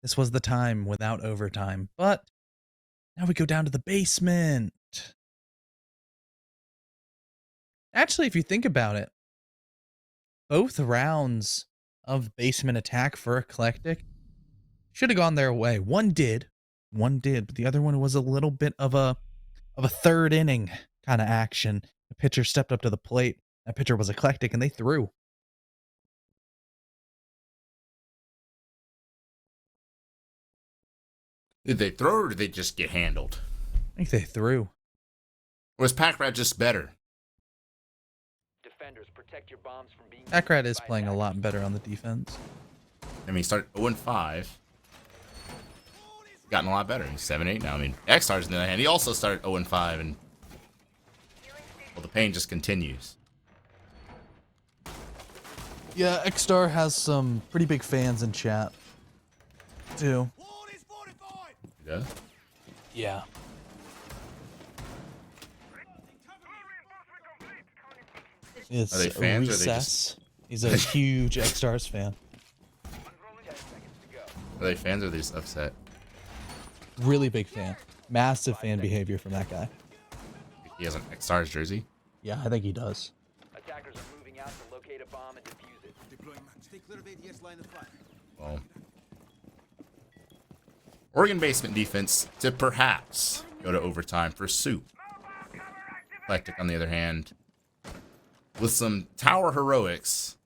This was the time without overtime. But now we go down to the basement. Actually, if you think about it, both rounds of basement attack for Eclectiq should have gone their way. One did, but the other one was a little bit of a third inning kind of action. The pitcher stepped up to the plate. That pitcher was Eclectiq, and they threw. Did they throw or did they just get handled? I think they threw. Or was Pack-Rat just better? Defenders, protect your bombs from being Pack-Rat used is by playing a attackers. lot better on the defense. I mean, he started 0-5. Gotten a lot better. He's 7-8 now. I mean, X-Stars on the other hand, he also started 0-5, and well, the pain just continues. Yeah, X-Star has some pretty big fans in chat, too. He does? Yeah. It's Are they fans or are they Recess. He's a huge X-Stars fan. Are they fans or are they just upset? Really big fan. Massive fan behavior from that guy. He has an X-Stars jersey. Yeah, I think he does. Attackers are moving out to locate a bomb and defuse it. Well, Oregon basement defense to perhaps go to overtime for Soup. Eclectiq, on the other hand, with some tower heroics,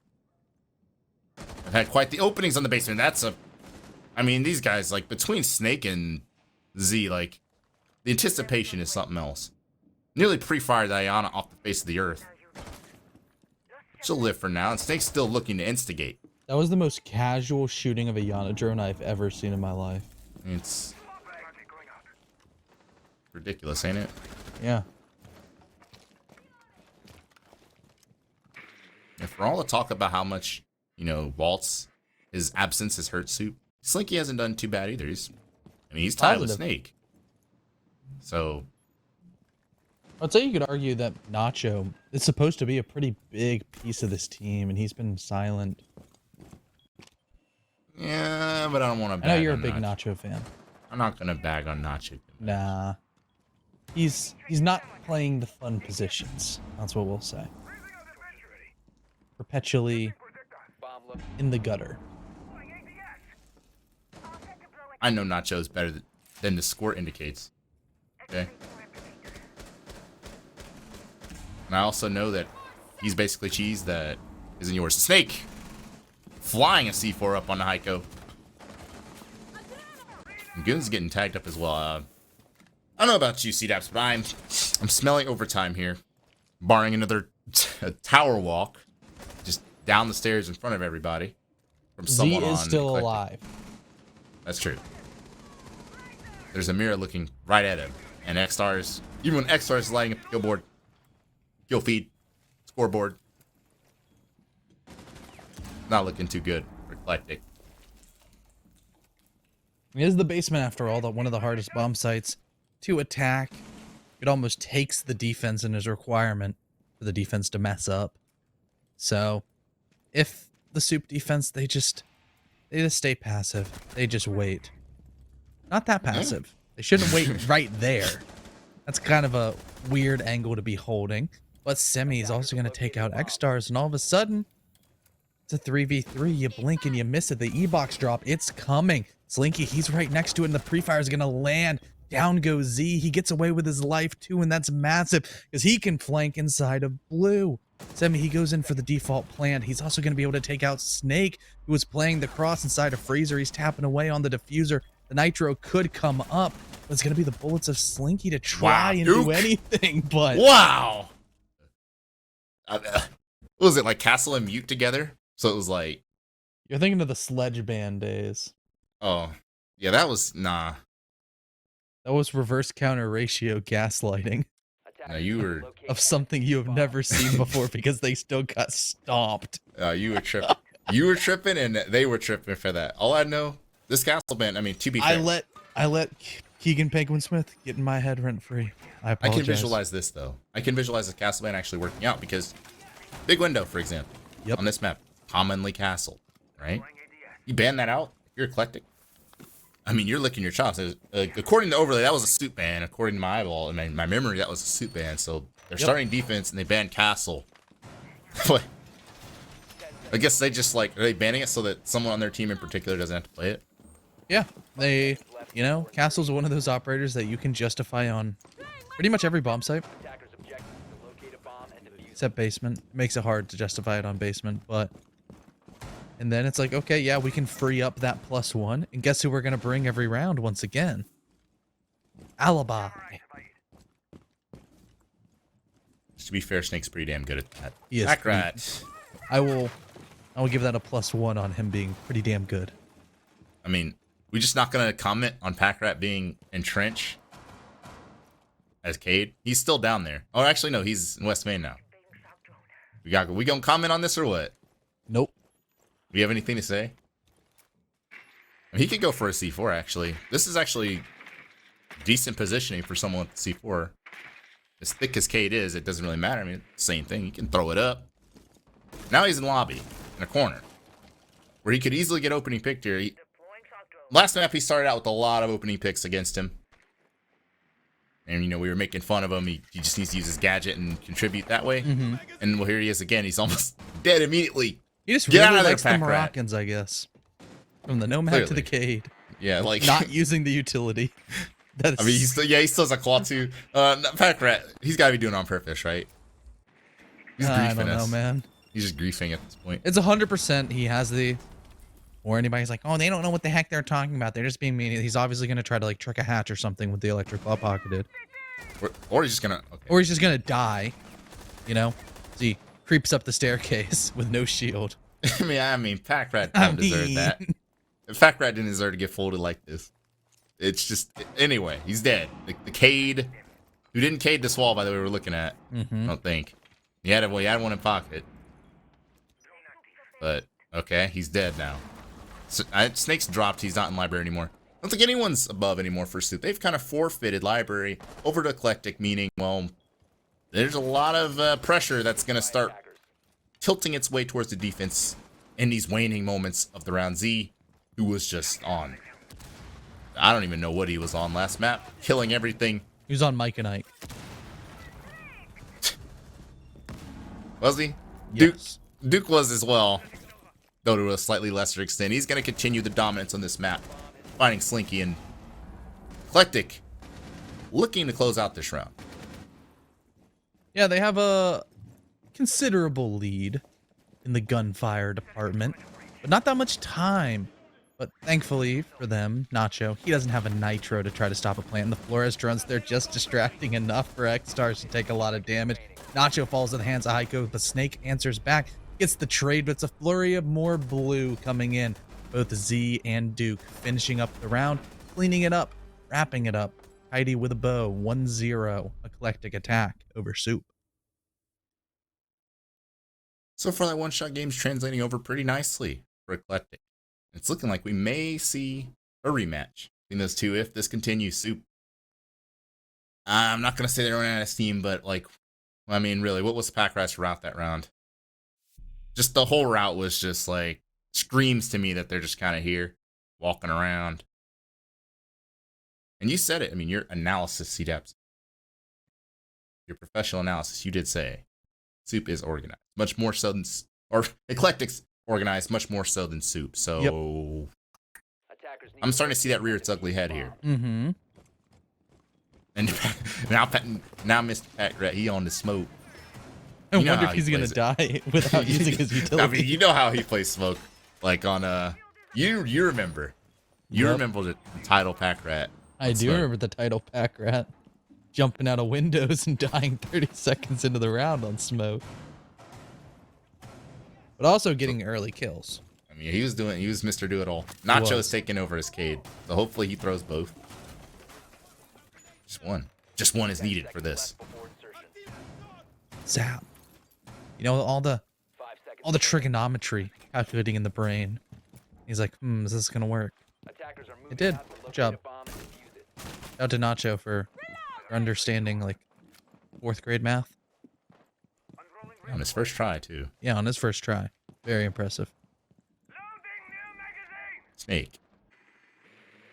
I've had quite the openings on the basement. I mean, these guys, like, between Snake and Z, like, the anticipation is something else. Nearly pre-fired Diana off the face of the earth. She'll live for now, and Snake's still looking to instigate. That was the most casual shooting of a Yana drone I've ever seen in my life. It's ridiculous, ain't it? Yeah. And for all the talk about how much, Waltz, his absence has hurt Soup, Slinky hasn't done too bad either. He's tied with Positive. Snake. So, I'd say you could argue that Nacho is supposed to be a pretty big piece of this team, and he's been silent. yeah, but I don't want to I know bag you're a on big Nacho. Nacho fan. I'm not going to bag on Nacho. Nah. He's not playing the fun positions. That's what we'll say. perpetually Bomb lo- in the gutter. I know Nacho's better than the score indicates. Okay. And I also know that he's basically cheese that isn't yours. Snake flying a C4 up on the Heiko. And Goon's getting tagged up as well. I don't know about you, C-Daps, but I'm smelling overtime here. Barring another tower walk. Just down the stairs in front of everybody. From Z someone is on still Eclectiq. alive. That's true. There's a mirror looking right at him. And X-Stars, even when X-Stars is lighting up the kill board, kill feed, scoreboard, not looking too good for Eclectiq. It is the basement, after all, one of the hardest bomb sites to attack. It almost takes the defense and is a requirement for the defense to mess up. So, if the soup defense, they just stay passive. They just wait. Not that passive. They shouldn't wait right there. That's kind of a weird angle to be holding. But Semi is also going to take out X-Stars, and all of a sudden, it's a 3v3. You blink and you miss it. The E-box drop, it's coming. Slinky, he's right next to it, and the pre-fire is going to land. Down goes Z. He gets away with his life, too, and that's massive, because he can flank inside of blue. Semi, he goes in for the default plant. He's also going to be able to take out Snake, who was playing the cross inside of Freezer. He's tapping away on the diffuser. The Nitro could come up, but it's going to be the bullets of Slinky to try and do anything, but... Wow! What was it, like Castle and Mute together? So it was like... You're thinking of the Sledge Band days. Oh, yeah, that was... Nah. That was reverse counter ratio gaslighting No, you were... of something you have never seen before, because they still got stomped. You were tripping. You were tripping, and they were tripping for that. All I know, this Castle Band, I mean, to be fair... I let Keegan Penguin Smith get in my head rent-free. I apologize. I can visualize this, though. I can visualize the Castle Band actually working out, because... Big window, for example. Yep. On this map. Commonly castle, right? You ban that out, you're Eclectiq. I mean, you're licking your chops. According to Overlay, that was a suit ban. According to my eyeball, and my memory, that was a suit ban. So they're starting defense, and they banned castle. But I guess they just like, are they banning it so that someone on their team in particular doesn't have to play it? Yeah, they, Castle's one of those operators that you can justify on pretty much every bomb site. Attackers' objective is to locate a bomb and defuse it. Except basement. Makes it hard to justify it on basement, but... And then it's like, okay, yeah, we can free up that +1. And guess who we're going to bring every round once again? Alibi. Just to be fair, Snake's pretty damn good at that. He is Backrat. I will give that a +1 on him being pretty damn good. I mean, we just not gonna comment on Packrat being entrenched as Cade. He's still down there. Oh, actually, no, he's in West Main now. We gonna comment on this or what? Nope. Do you have anything to say? I mean, he could go for a C4, actually. This is actually decent positioning for someone with C4. As thick as Cade is, it doesn't really matter. I mean, same thing. He can throw it up. Now he's in lobby, in a corner, where he could easily get opening picked here. Last map, he started out with a lot of opening picks against him. And, we were making fun of him. He just needs to use his gadget and contribute that way. Mm-hmm. And, well, here he is again. He's almost dead immediately. He just Get out really of there, likes the Packrat. Moroccans, I guess. From the Nomad to the Cade. Yeah, like... Not using the utility. That is... I mean, he still has a claw too. Packrat, he's got to be doing it on purpose, right? He's griefing I don't know, us. man. He's just griefing at this point. It's 100% he has the... Or anybody's like, oh, they don't know what the heck they're talking about. They're just being mean. He's obviously going to try to, like, trick a hatch or something with the electric claw pocketed. Or he's just going to... Okay. Or he's just going to die, So he creeps up the staircase with no shield. I mean, Packrat didn't deserve that. Packrat didn't deserve to get folded like this. It's just... Anyway, he's dead. The Cade... Who didn't Cade this wall, by the way, we're looking at. Mm-hmm. I don't think. He had one in pocket. But, okay, he's dead now. So, Snake's dropped. He's not in library anymore. I don't think anyone's above anymore for Suit. They've kind of forfeited library over to Eclectiq, meaning, well, there's a lot of pressure that's going to start tilting its way towards the defense in these waning moments of the round. Z, who was just on. I don't even know what he was on last map. Killing everything. He was on Mike and Ike. Was he? Dude, Yes. Duke was as well, though to a slightly lesser extent. He's going to continue the dominance on this map, finding Slinky and Eclectiq looking to close out this round. Yeah, they have a considerable lead in the gunfire department, but not that much time. But thankfully for them, Nacho, he doesn't have a nitro to try to stop a plant. And the Flores drones, they're just distracting enough for X-Stars to take a lot of damage. Nacho falls in the hands of Heiko. The Snake answers back, gets the trade, but it's a flurry of more blue coming in. Both Z and Duke finishing up the round, cleaning it up, wrapping it up. Heidi with a bow, 1-0, Eclectiq attack over Soup. So far, that one-shot game's translating over pretty nicely for Eclectiq. It's looking like we may see a rematch between those two if this continues. Soup, I'm not going to say they're running out of steam, but, like, I mean, really, what was Pack Rat's route that round? Just the whole route was just, like, screams to me that they're just kind of here, walking around. And you said it. I mean, your analysis, C-Depps, your professional analysis, you did say Soup is organized. Much more so than, or Eclectiq's organized much more so than Soup. So Attackers need I'm starting to see that rear its ugly head here. Mm-hmm. And now Mr. Pack Rat, he on the smoke. I You know wonder how if he he's gonna plays it. die without using his utility. I mean, you know how he plays smoke. Like on you remember. You Yep. remember the title Pack Rat. I do Smoke. remember the title Pack Rat jumping out of windows and dying 30 seconds into the round on smoke. But also getting early kills. I mean, he was Mr. Do It All. Nacho's was. taking over his Cade. So hopefully he throws both. Just one. Just one is needed for this. before insertion. Zap. You know, all the 5 seconds. all the trigonometry calculating in the brain. He's like, is this gonna work? Attackers are moving It did. out to Good locate job. a bomb and defuse it. Shout out to Nacho for understanding like 4th grade math. On his first try, too. Yeah, on his first try. Very impressive. Snake.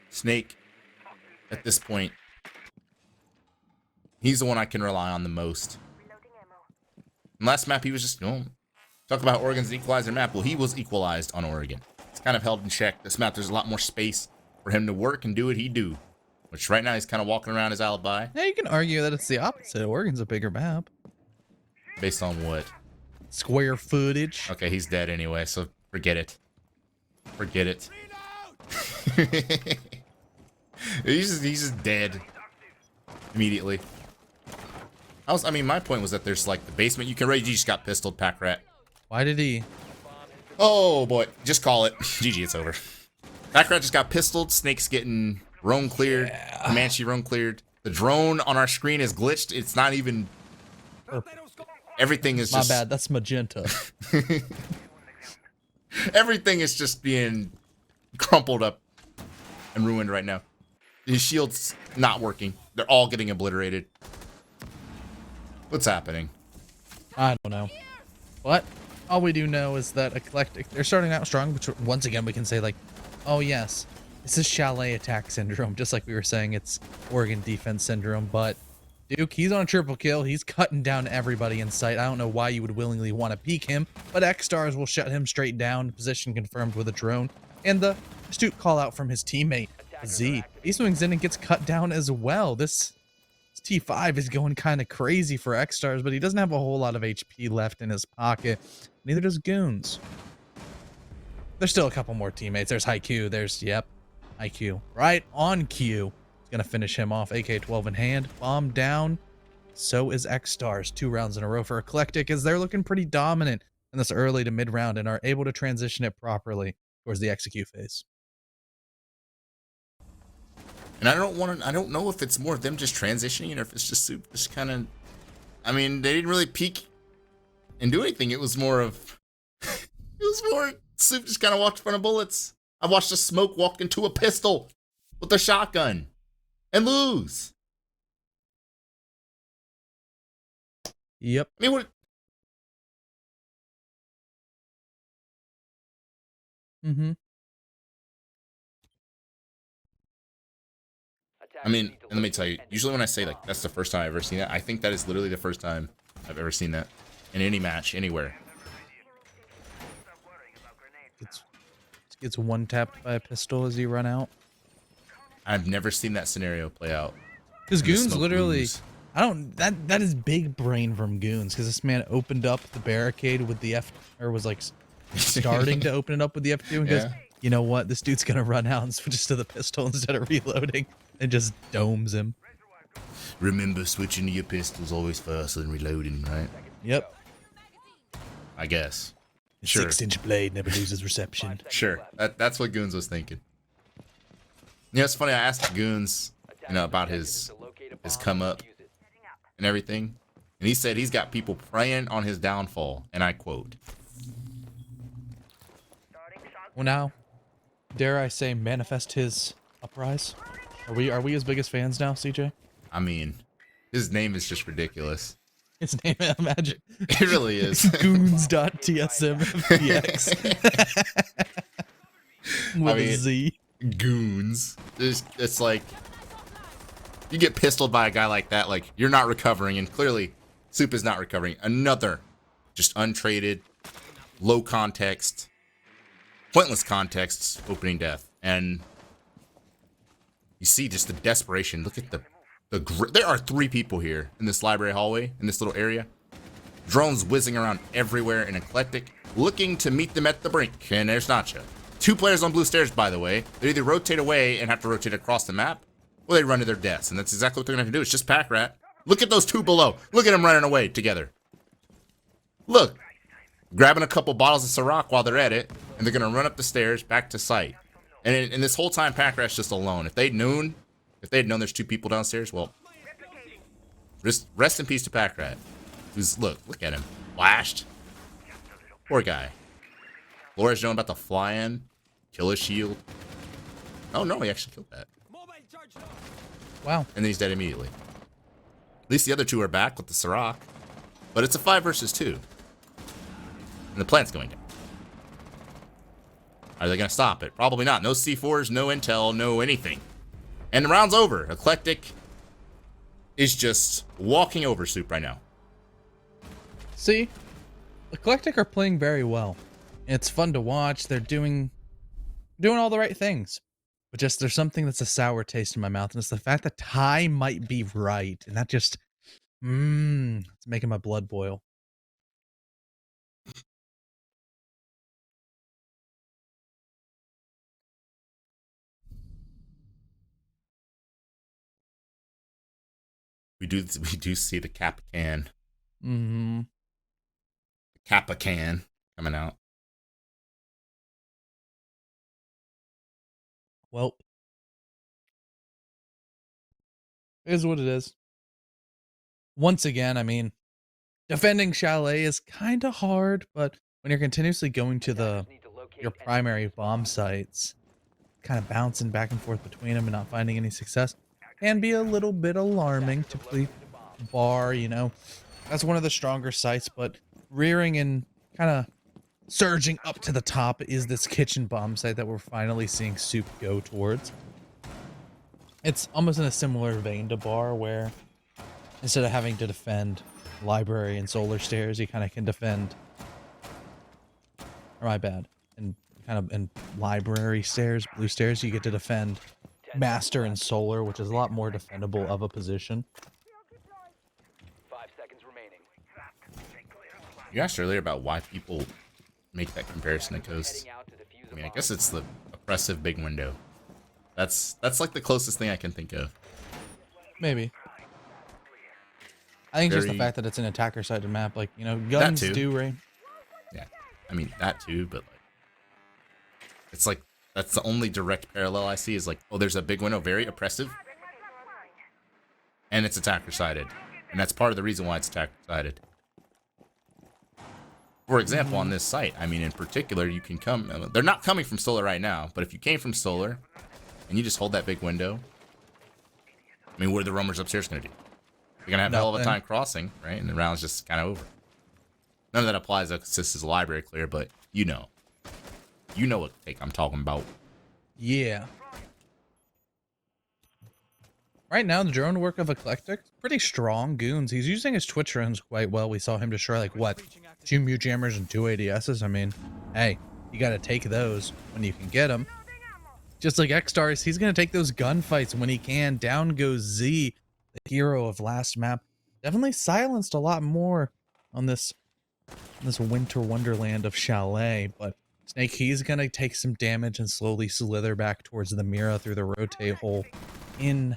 Snake, at this point, he's the one I can rely on the most. And last map, he was just, talk about Oregon's equalizer map. Well, he was equalized on Oregon. It's kind of held in check. This map, there's a lot more space for him to work and do what he do. Which right now, he's kind of walking around his alibi. Yeah, you can argue that it's the opposite. Oregon's a bigger map. Based on what? Square footage. Okay, he's dead anyway, so forget it. Forget it. he's just dead. Immediately. I mean, my point was that there's like the basement you can raid. You just got pistoled, Pack Rat. Why did he? Oh boy, just call it. GG, it's over. Pack Rat just got pistoled. Snake's getting roam cleared. Comanche roam cleared. The drone on our screen is glitched. It's not even. Everything is My just. bad, that's magenta. Everything is just being crumpled up and ruined right now. His shield's not working. They're all getting obliterated. What's happening? I don't know. But all we do know is that Eclectiq, they're starting out strong, which once again we can say like, oh yes, this is Chalet attack syndrome, just like we were saying it's Oregon defense syndrome, but Duke, he's on a triple kill. He's cutting down everybody in sight. I don't know why you would willingly want to peek him, but X-Stars will shut him straight down. Position confirmed with a drone. And the astute call out from his teammate, Z. He swings in and gets cut down as well. This T5 is going kind of crazy for X-Stars, but he doesn't have a whole lot of HP left in his pocket. Neither does Goons. There's still a couple more teammates. There's Haiku. There's, yep, Haiku. Right on cue. Gonna finish him off. AK-12 in hand. Bomb down. So is X-Stars. 2 rounds in a row for Eclectiq as they're looking pretty dominant in this early to mid round and are able to transition it properly towards the execute phase. And I don't know if it's more of them just transitioning or if it's just kind of. I mean, they didn't really peek and do anything. It was more of. It was more Soup just kind of walked in front of bullets. I watched a smoke walk into a pistol with a shotgun. And lose. Yep. I mean, what? Mm-hmm. I mean, and let me tell you, usually when I say like that's the first time I've ever seen that, I think that is literally the first time I've ever seen that in any match, anywhere. gets one tapped by a pistol as you run out. I've never seen that scenario play out. Because And the Goons smoke literally, blues. that is big brain from Goons. Because this man opened up the barricade with the F, or was like starting to open it up with the F2, and goes, Yeah. you know what, this dude's gonna run out and switches to the pistol instead of reloading, and just domes him. Remember, switching to your pistols always faster than reloading, right? Yep. I guess. The Sure. 6-inch blade never loses reception. Sure. That's what Goons was thinking. You know, it's funny. I asked Goons, about his come up and everything, and he said he's got people preying on his downfall, and I quote. Well, now, dare I say, manifest his uprise? Are we his biggest fans now, CJ? I mean, his name is just ridiculous. His name, imagine. It really is. Goons.tsmfpx. With I mean, a Z. Goons. It's like, you get pistoled by a guy like that, like, you're not recovering, and clearly, Soup is not recovering. Another, just untraded, low context, pointless context opening death. And you see just the desperation. Look at there are 3 people here in this library hallway, in this little area. Drones whizzing around everywhere in Eclectiq, looking to meet them at the brink, and there's Nacha. 2 players on blue stairs, by the way. They either rotate away and have to rotate across the map, or they run to their deaths, and that's exactly what they're going to have to do. It's just pack rat. Look at those 2 below. Look at them running away together. Look. Grabbing a couple bottles of Ciroc while they're at it, and they're going to run up the stairs back to site. And this whole time, pack rat's just alone. If they'd known there's 2 people downstairs, well, rest in peace to pack rat. Who's, look at him. Flashed. Poor guy. Laura's knowing about to fly in, kill his shield. Oh no, he actually killed that. Wow. And then he's dead immediately. At least the other 2 are back with the Ciroc. But it's a 5 versus 2. And the plant's going down. Are they going to stop it? Probably not. No C4s, no intel, no anything. And the round's over. Eclectiq is just walking over Soup right now. See, Eclectiq are playing very well. It's fun to watch. They're doing all the right things. But just there's something that's a sour taste in my mouth, and it's the fact that Ty might be right, and that just it's making my blood boil. We do see the Kappa can. Mm-hmm. Kappa can coming out. Well, it is what it is. Once again, I mean, defending Chalet is kind of hard, but when you're continuously going to your primary bomb sites, kind of bouncing back and forth between them and not finding any success, can be a little bit alarming. Typically, bar, that's one of the stronger sites, but rearing and kind of surging up to the top is this kitchen bomb site that we're finally seeing Soup go towards. It's almost in a similar vein to bar, where instead of having to defend library and solar stairs, you kind of can defend, or my bad, and kind of in library stairs, blue stairs, you get to defend master and solar, which is a lot more defendable of a position. 5 seconds remaining. You asked earlier about why people make that comparison to Coast. Heading out to defuse I a mean, I bomb. guess it's the oppressive big window. That's like the closest thing I can think of. Maybe. I think just the Very- fact that it's an attacker-sided map, like, guns too. do, right? Yeah, I mean that too, but it's like that's the only direct parallel I see is like, oh, there's a big window, very oppressive, and it's attacker-sided, and that's part of the reason why it's attacker-sided. For example, on this site, I mean, in particular, you can come. They're not coming from solar right now, but if you came from solar and you just hold that big window, I mean, what are the roamers upstairs going to do? They're going to have a hell of a Nothing. time crossing, right? And the round's just kind of over. None of that applies because this is a library clear, but you know what take I'm talking about. Yeah. Right now, the drone work of Eclectiq, pretty strong. Goons, he's using his Twitch drones quite well. We saw him destroy, like, what, 2 Mute Jammers and 2 ADSs? I mean, hey, You got to take those when you can get them. Just like X-Stars, he's going to take those gunfights when he can. Down goes Z, the hero of last map. Definitely silenced a lot more on this winter wonderland of Chalet, but Snake, he's going to take some damage and slowly slither back towards the Mira through the rotate hole in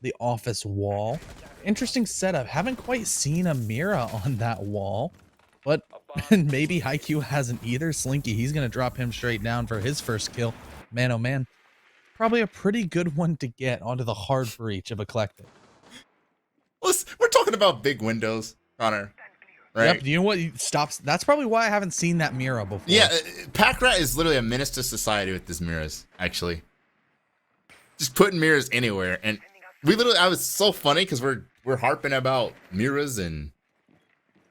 the office wall. Interesting setup. Haven't quite seen a Mira on that wall, but maybe Haikyuu hasn't either. Slinky, he's going to drop him straight down for his first kill. Man, oh man. Probably a pretty good one to get onto the hard breach of Eclectiq. We're talking about big windows, Connor. Right? Yep, you know what? Stops. That's probably why I haven't seen that Mira before. Yeah, Pack Rat is literally a menace to society with his mirrors, actually. Just putting mirrors anywhere. And I was so funny because we're harping about mirrors and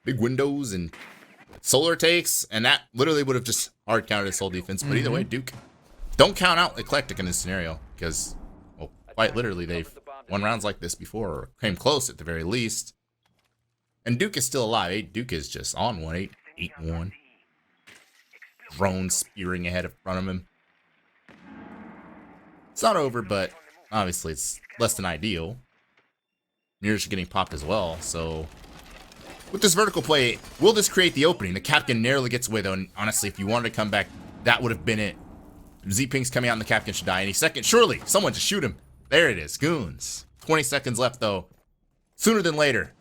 big windows and solar takes, and that literally would have just hard counted his whole defense. But either way, Duke, don't count out Eclectiq in this scenario because, well, quite literally, they've won rounds like this before, or came close at the very least. And Duke is still alive. Duke is just on 8-1. Drone spearing ahead in front of him. It's not over, but obviously it's less than ideal. Mirrors are getting popped as well, so with this vertical play, will this create the opening? The Captain narrowly gets away, though, and honestly, if you wanted to come back, that would have been it. Z-Ping's coming out, and the Captain should die any second. Surely, someone just shoot him. There it is, goons. 20 seconds left, though. Sooner than later,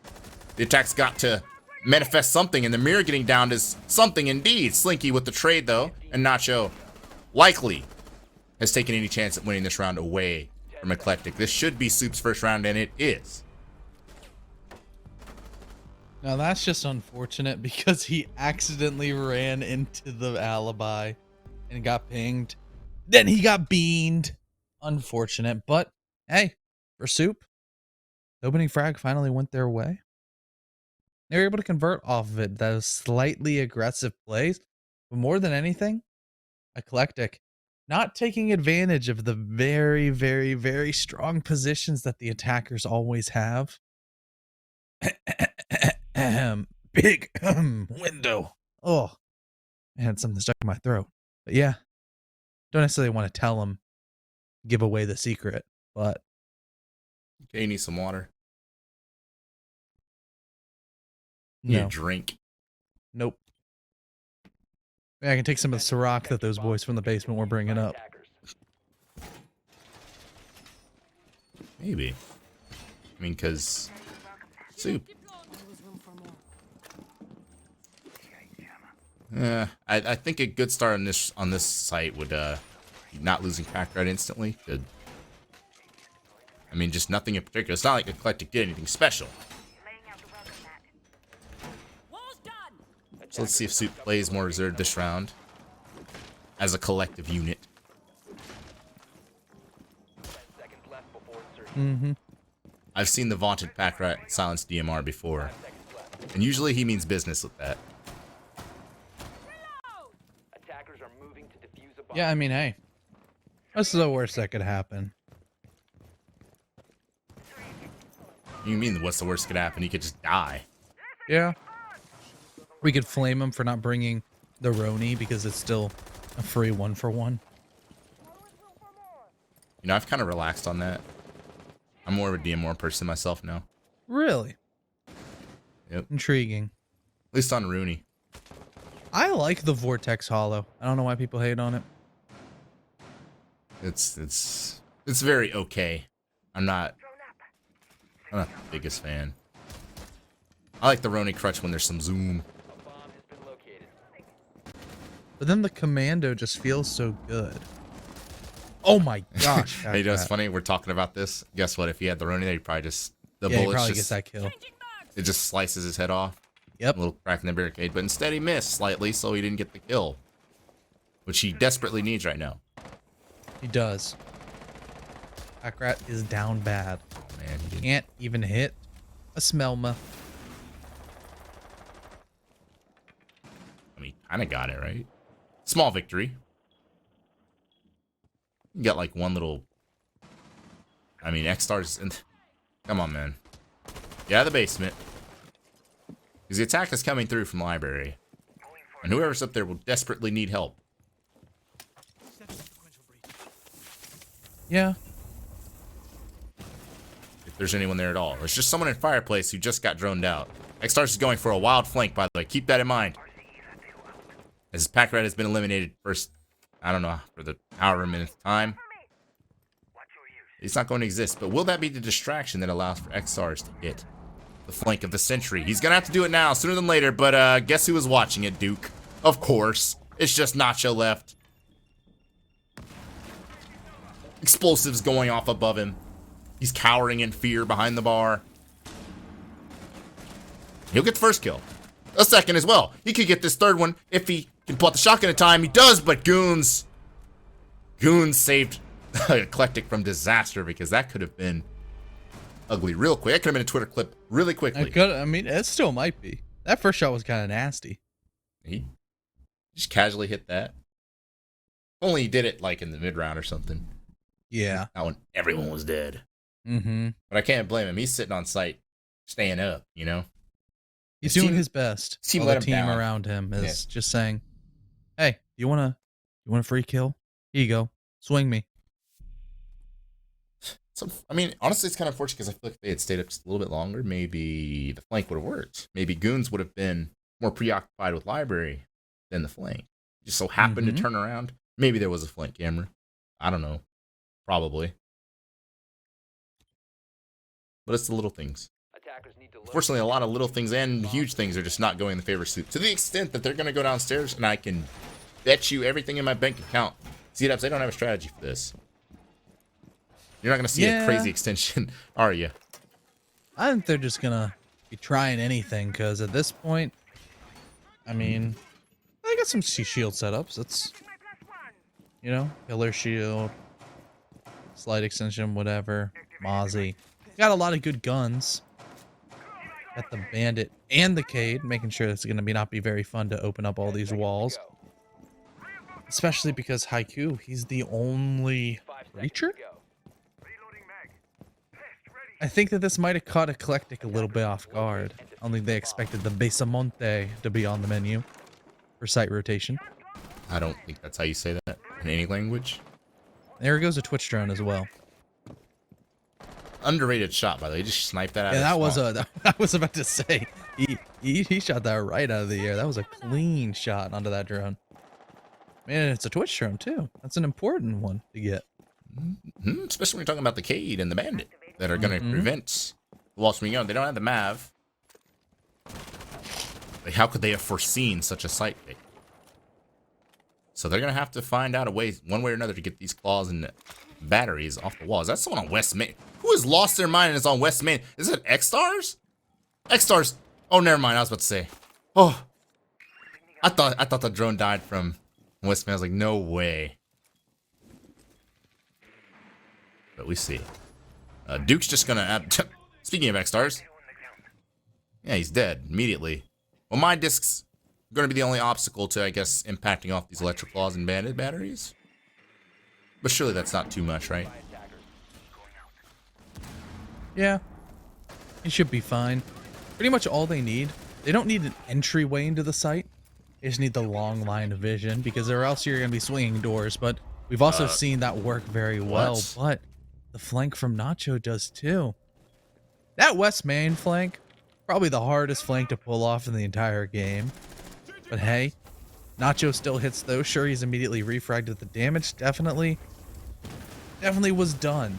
the attack's got to manifest something, and the Mirror getting downed is something indeed. Slinky with the trade, though, and Nacho likely has taken any chance at winning this round away from Eclectiq. This should be Soup's first round, and it is. Now that's just unfortunate because he accidentally ran into the alibi and got pinged. Then he got beamed. Unfortunate, but hey, for Soup, the opening frag finally went their way. They were able to convert off of it, those slightly aggressive plays, but more than anything, Eclectiq not taking advantage of the very, very, very strong positions that the attackers always have. Big window. Oh, I had something stuck in my throat. But yeah, don't necessarily want to tell him, give away the secret, but Okay, you need some water. no. You drink. Nope. Yeah, I can take some of the Ciroc that those boys from the basement were bringing up. Maybe. I mean, because Soup. I think a good start on this site would not losing Pack Rat instantly. Good. I mean, just nothing in particular. It's not like Eclectiq did anything special. So let's see if Soup plays more reserved this round as a collective unit. I've seen the vaunted Pack Rat silence DMR before, and usually he means business with that. Yeah, I mean, hey, what's the worst that could happen? You mean what's the worst that could happen? He could just die. Yeah. We could flame him for not bringing the Roni because it's still a free 1-for-1. You know, I've kind of relaxed on that. I'm more of a DMR person myself now. Really? Yep. Intriguing. At least on Rooney. I like the Vortex Hollow. I don't know why people hate on it. It's very okay. I'm not the biggest fan. I like the Roni crutch when there's some zoom. But then the Commando just feels so good. Oh my gosh. Hey, you know, it's funny. We're talking about this. Guess what? If he had the Roni there, he'd probably just... The yeah, he bullets probably just, gets that kill. It just slices his head off. Yep. A little crack in the barricade. But instead he missed slightly, so he didn't get the kill. Which he desperately needs right now. He does. Packrat is down bad. Oh, man. He Can't even hit a Smelma. I mean, kind of got it, right? Small victory. You got like one little... I mean, X-Stars... Come on, man. Get out of the basement. Because the attack is coming through from the library. And whoever's up there will desperately need help. Yeah. If there's anyone there at all. There's just someone in Fireplace who just got droned out. X-Stars is going for a wild flank, by the way. Keep that in mind. As Pack Rat has been eliminated first, I don't know, for the however minute time. It's not going to exist, but will that be the distraction that allows for X-Stars to hit the flank of the Sentry? He's going to have to do it now, sooner than later, but guess who was watching it, Duke? Of course. It's just Nacho left. Explosives going off above him. He's cowering in fear behind the bar. He'll get the first kill. A second as well. He could get this third one if he can pull out the shotgun in time. He does, but Goons saved Eclectiq from disaster, because that could have been ugly real quick. That could have been a Twitter clip really quickly. I mean, it still might be. That first shot was kind of nasty. He just casually hit that. Only he did it like in the mid round or something. Yeah. That one, everyone was dead. Mm-hmm. But I can't blame him. He's sitting on site, staying up, you know? He's doing his best. Team While let the him team down. around him is just saying, "Hey, you want a free kill? Here you go. Swing me." So, I mean, honestly, it's kind of unfortunate, because I feel like if they had stayed up just a little bit longer, maybe the flank would have worked. Maybe Goons would have been more preoccupied with Library than the flank. Just so happened to turn around. Maybe there was a flank camera. I don't know. Probably. But it's the little things. Attackers need to Unfortunately, a lot of little things and huge things are just not going in the favor of Soup. To the extent that they're going to go downstairs, and I can bet you everything in my bank account. Z-Dubs, they don't have a strategy for this. You're not going to see a crazy extension, are you? I think they're just gonna be trying anything, because at this point, I mean, they got some shield setups. That's, you know, pillar shield, slight extension, whatever. Mozzie. Got a lot of good guns. Got the Bandit and the Cade, making sure it's gonna not be very fun to open up all these walls. Especially because Haiku, he's the only breacher? I think that this might have caught Eclectiq a little bit off guard. I don't think they expected the Besamonte to be on the menu for site rotation. I don't think that's how you say that in any language. There goes a Twitch drone as well. Underrated shot, by the way. He just sniped that out Yeah, of that the was I was about to say, he shot that right out of the air. That was a clean shot onto that drone. Man, it's a Twitch drone too. That's an important one to get. Especially when you're talking about the Cade and the Bandit that are going to prevent the walls from going. They don't have the Mav. Like, how could they have foreseen such a sight pick? So they're going to have to find out a way, one way or another, to get these claws and batteries off the walls. That's someone on West Main. Who has lost their mind and is on West Main? Is it X-Stars? X-Stars. Oh, never mind. I was about to say. Oh, I thought the drone died from West Main. I was like, no way. But we see. Duke's just gonna. Speaking of X-Stars. Yeah, he's dead immediately. Well, my disc's gonna be the only obstacle to, I guess, impacting off these electric claws and bandit batteries. But surely that's not too much, right? Yeah, it should be fine. Pretty much all they need. They don't need an entryway into the site. They just need the long line of vision, because or else you're gonna be swinging doors. But we've also seen that work very well. But the flank from Nacho does too. That West Main flank, probably the hardest flank to pull off in the entire game. But hey, Nacho still hits those. Sure, he's immediately refragged at the damage. Definitely was done.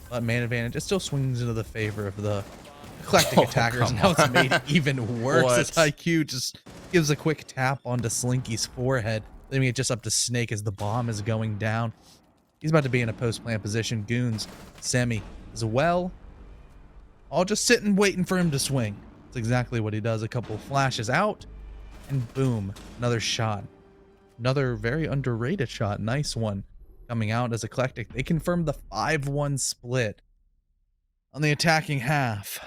But man advantage, it still swings into the favor of the Eclectiq attackers. Now it's made even worse as IQ just gives a quick tap onto Slinky's forehead, leaving it just up to Snake as the bomb is going down. He's about to be in a post-plant position. Goons, Semi as well. All just sitting waiting for him to swing. That's exactly what he does. A couple flashes out, and boom, another shot. Another very underrated shot. Nice one coming out as Eclectiq. They confirmed the 5-1 split on the attacking half.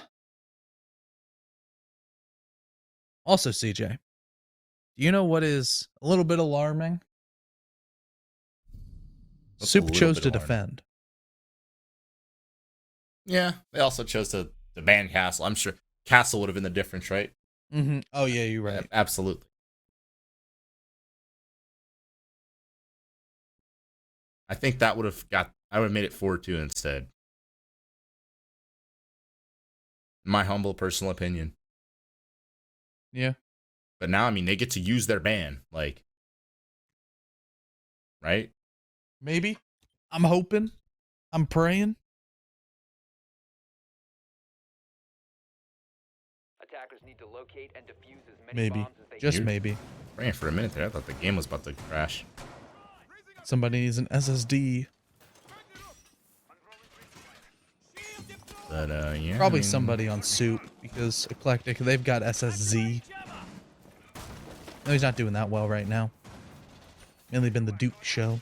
Also, CJ, do you know what is a little bit alarming? Soup chose to defend. Yeah, they also chose to ban Castle. I'm sure Castle would have been the difference, right? Mm-hmm. Oh, yeah, you're right. Absolutely. I think that would have got I would have made it 4-2 instead. My humble personal opinion. Yeah. But now, I mean, they get to use their ban, like, right? Maybe. I'm hoping. I'm praying. Attackers need to locate and defuse as many Maybe. bombs as they Just can. maybe. Praying for a minute there. I thought the game was about to crash. Somebody needs an SSD. But, yeah. Probably I mean, somebody on Soup, because Eclectiq, they've got SSZ. No, he's not doing that well right now. Mainly been the Duke show.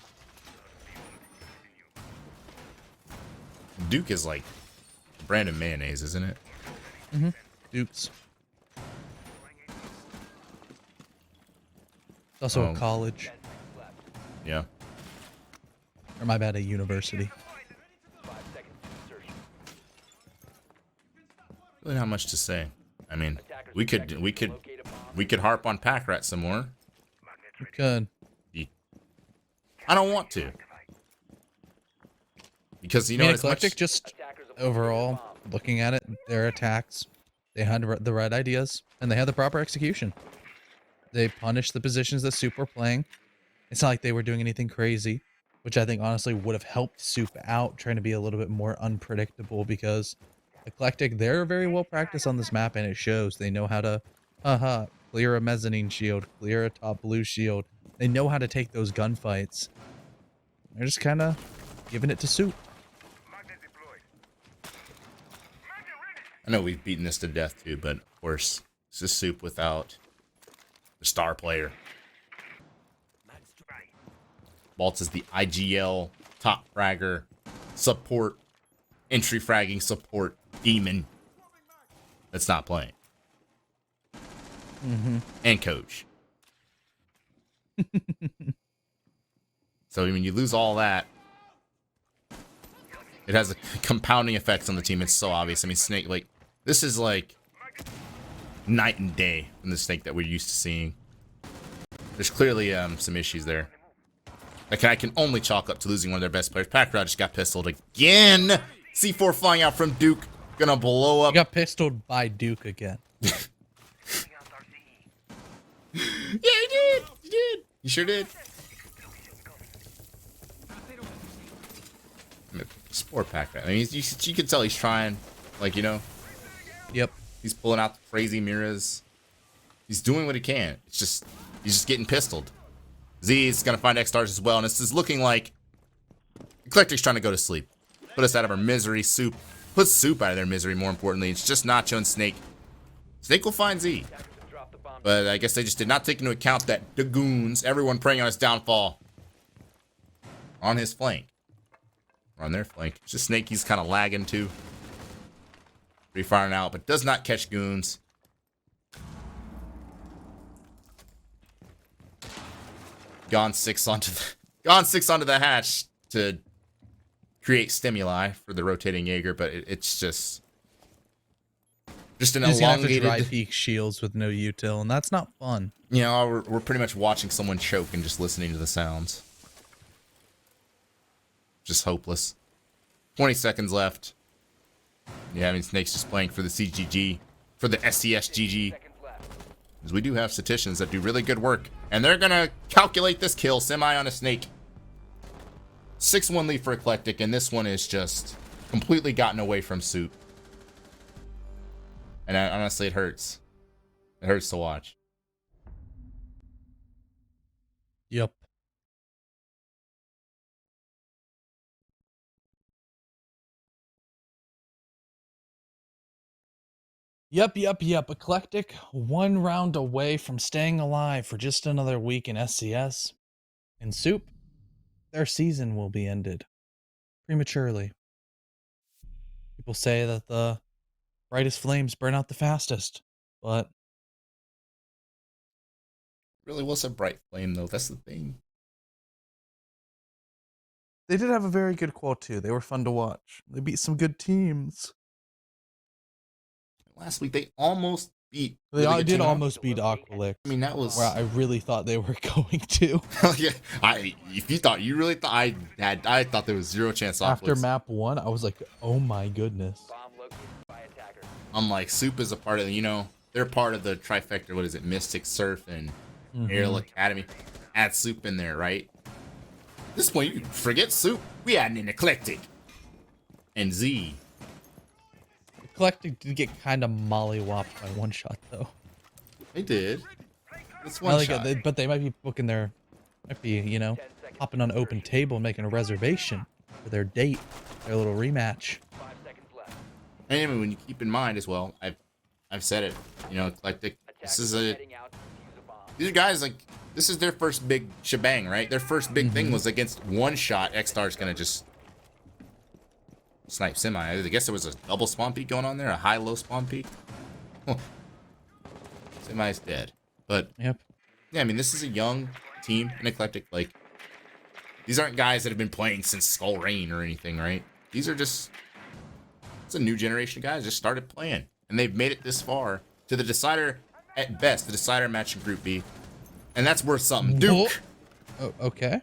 Duke is like Brandon Mayonnaise, isn't it? Mm-hmm. Dukes. It's also Oh. a college. 10 seconds left. Yeah. Or my bad, a university. 5 seconds to insertion. Really not much to say. I mean, Attackers we expected could to locate a bomb. we could harp on Pack Rat some more. We could. I don't want to. Because you I know mean, as much Eclectiq, just Attackers have located a overall, bomb. looking at it, their attacks, they had the right ideas, and they had the proper execution. They punished the positions that Soup were playing. It's not like they were doing anything crazy, which I think honestly would have helped Soup out, trying to be a little bit more unpredictable, because Eclectiq, they're very well practiced on this map, and it shows. They know how to, clear a mezzanine shield, clear a top blue shield. They know how to take those gunfights. They're just kind of giving it to Soup. I know we've beaten this to death too, but of course, it's just Soup without the star player. Waltz is the IGL top fragger, support, entry fragging support demon that's not playing. And coach. So when you lose all that, it has a compounding effects on the team. It's so obvious. I mean, Snake, like, this is like night and day from the Snake that we're used to seeing. There's clearly some issues there. Like, I can only chalk up to losing one of their best players. Packrod just got pistoled again. C4 flying out from Duke. Gonna blow up. You got pistoled by Duke again. Yeah, he did. He did. He sure did. Sport Packrod. I mean, you can tell he's trying. Like, you know, Yep. he's pulling out the crazy mirrors. He's doing what he can. It's just, he's just getting pistoled. Z is gonna find X stars as well, and this is looking like Eclectiq's trying to go to sleep. Put us out of our misery. Soup. Put Soup out of their misery, more importantly. It's just Nacho and Snake. Snake will find Z. Attackers have dropped the bomb. But I guess they just did not take into account that the goons, everyone preying on his downfall, on his flank. Or on their flank. It's just Snake, he's kind of lagging too. Refiring out, but does not catch goons. Gone six onto the hatch to create stimuli for the rotating Jaeger, but it's just an Just gonna have to elongated. dry peek shields with no util, and that's not fun. You know, we're pretty much watching someone choke and just listening to the sounds. Just hopeless. 20 seconds left. Yeah, I mean, Snake's just playing for the CGG, for the SCSGG. Seconds left. Because we do have statisticians that do really good work. And they're going to calculate this kill semi on a Snake. 6-1 lead for Eclectiq, and this one is just completely gotten away from Soup. And honestly, it hurts. It hurts to watch. Yep. Yep. Eclectiq, one round away from staying alive for just another week in SCS. In Soup, their season will be ended prematurely. People say that the brightest flames burn out the fastest, but Really was a bright flame, though. That's the thing. they did have a very good qual too. They were fun to watch. They beat some good teams. Last week, they almost beat. They really good did team. almost beat Aqualix. I mean, that was. Where I really thought they were going to. Yeah, if you really thought I thought there was zero chance. After Aqualix. map 1, I was like, oh my goodness. Bomb located by attacker. Unlike Soup is a part of they're part of the trifecta. What is it? Mystic, Surf, and Aerial Academy. Add Soup in there, right? At this point, you can forget Soup. We had an Eclectiq and Z. Eclectiq did get kind of mollywopped by one shot though. They did. It's I one like shot. it, but they might be booking hopping on open table and making a reservation for their date, their little rematch. 5 seconds left. And when you keep in mind as well, I've said it. Eclectiq. This is a. Heading out to defuse a bomb. These are guys this is their first big shebang, right? Their first big thing was against one shot. X-Star's gonna just snipe Semi. I guess there was a double spawn peak going on there, a high-low spawn peak. Semi's dead. But Yep. yeah, I mean, this is a young team in Eclectiq. Like, these aren't guys that have been playing since Skull Rain or anything, right? These are just, it's a new generation of guys just started playing. And they've made it this far to the decider, at best, the decider match in Group B. And that's worth something. Duke! Oh, okay.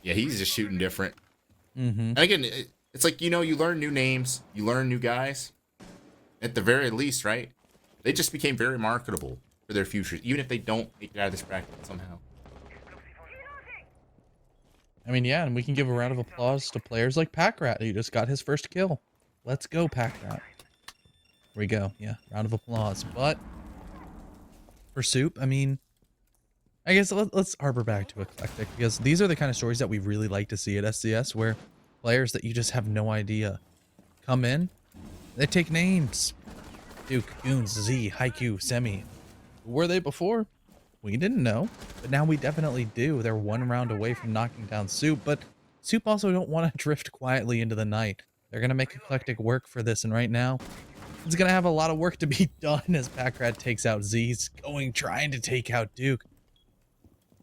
Yeah, he's just shooting different. And again, it's like, you learn new names, you learn new guys. At the very least, right? They just became very marketable for their futures, even if they don't make it out of this bracket somehow. I mean, yeah, and we can give a round of applause to players like Packrat, who just got his first kill. Let's go, Packrat. Here we go. Yeah, round of applause. But for Soup, I mean, I guess let's harbor back to Eclectiq, because these are the kind of stories that we really like to see at SCS, where players that you just have no idea come in, they take names. Duke, Goons, Z, Haiku, Semi. Who were they before? We didn't know, but now we definitely do. They're one round away from knocking down Soup, but Soup also don't want to drift quietly into the night. They're going to make Eclectiq work for this, and right now, it's going to have a lot of work to be done as Packrat takes out Z. He's trying to take out Duke.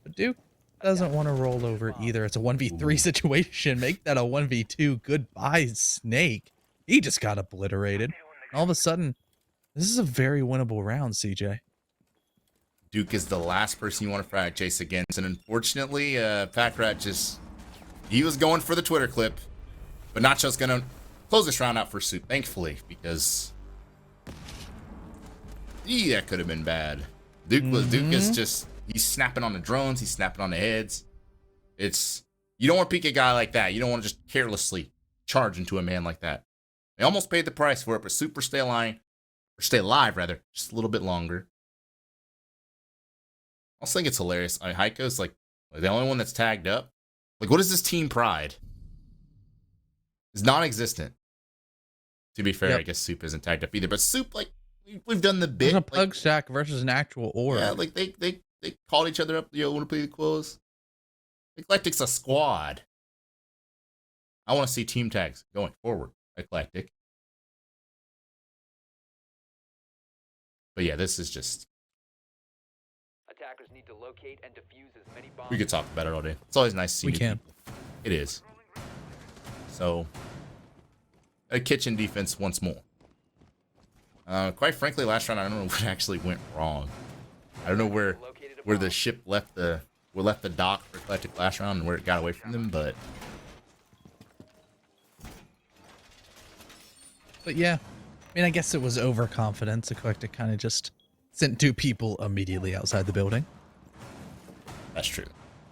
But Duke doesn't want to roll over either. It's a 1v3 situation. Make that a 1v2. Goodbye, Snake. He just got obliterated. All of a sudden, this is a very winnable round, CJ. Duke is the last person you want to frag chase against, and unfortunately, Packrat he was going for the Twitter clip, but Nacho's gonna close this round out for Soup, thankfully, because that could have been bad. Duke is just, he's snapping on the drones, he's snapping on the heads. You don't want to peek a guy like that. You don't want to just carelessly charge into a man like that. They almost paid the price for it, but Soup stay alive rather, just a little bit longer. I also think it's hilarious. Heiko's like the only one that's tagged up. Like, what is this team pride? It's non-existent. To be fair, Yep. I guess Soup isn't tagged up either. But Soup, like, we've done the There's bit. a pug sack versus an actual orb. Yeah, like they called each other up. Want to play the close? Eclectic's a squad. I want to see team tags going forward. Eclectiq. But yeah, this is just. Attackers need to locate and defuse as many bombs. We could talk about it all day. It's always nice to see. We new can. people. It is. So, a kitchen defense once more. Quite frankly, last round I don't know what actually went wrong. I don't know where the ship left the dock for Eclectiq last round and where it got away from them, but yeah, I mean, I guess it was overconfidence. Eclectiq kind of just sent 2 people immediately outside the building. that's true.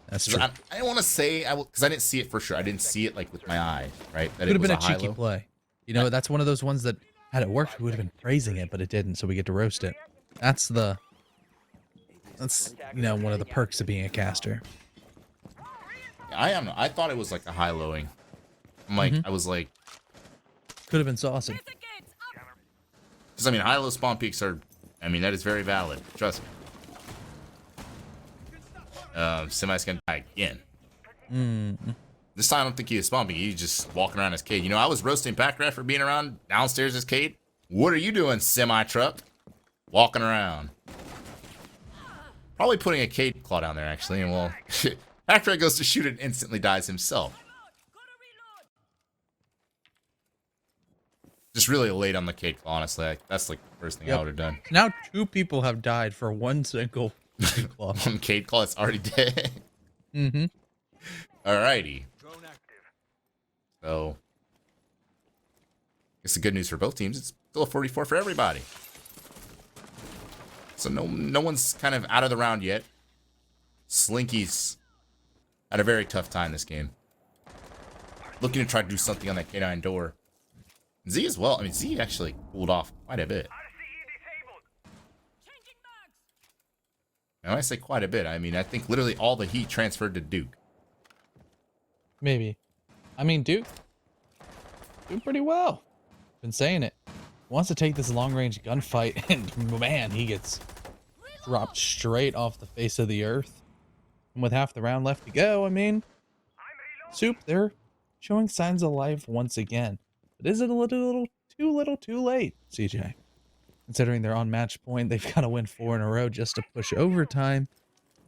That's true. I don't want to say because I didn't see it for sure. I didn't see it like with my eye, right? That Could have been a was cheeky high-low. play. You know, that's one of those ones that had it worked, we would have been praising it, but it didn't, so we get to roast it. That's one of the perks of being a caster. I don't know. I thought it was like a high-lowing. I'm like, I was like, Could have been saucy. because I mean, high-low spawn peaks are, I mean, that is very valid. Trust me. Semi's gonna die again. This time I don't think he was spawn peak. He's just walking around his cade. You know, I was roasting Packrat for being around downstairs his cade. What are you doing, semi-truck? Walking around. Probably putting a cade claw down there, actually. And well, Packrat goes to shoot it and instantly dies himself. Just really late on the cake, honestly. That's like the first thing I Yep. would have done. Now 2 people have died for one single claw. One Cade Claw, it's already dead. Mm-hmm. Alrighty. So, it's the good news for both teams. It's still a 44 for everybody. So no one's kind of out of the round yet. Slinky's had a very tough time this game. Looking to try to do something on that K9 door. Z as well. I mean, Z actually cooled off quite a bit. And when I say quite a bit, I mean, I think literally all the heat transferred to Duke. Maybe. I mean, Duke doing pretty well. Been saying it. Wants to take this long-range gunfight, and man, he gets dropped straight off the face of the earth. And with half the round left to go, I mean, Soup, they're showing signs of life once again. But is it a little too late, CJ? Considering they're on match point, they've got to win 4 in a row just to push overtime.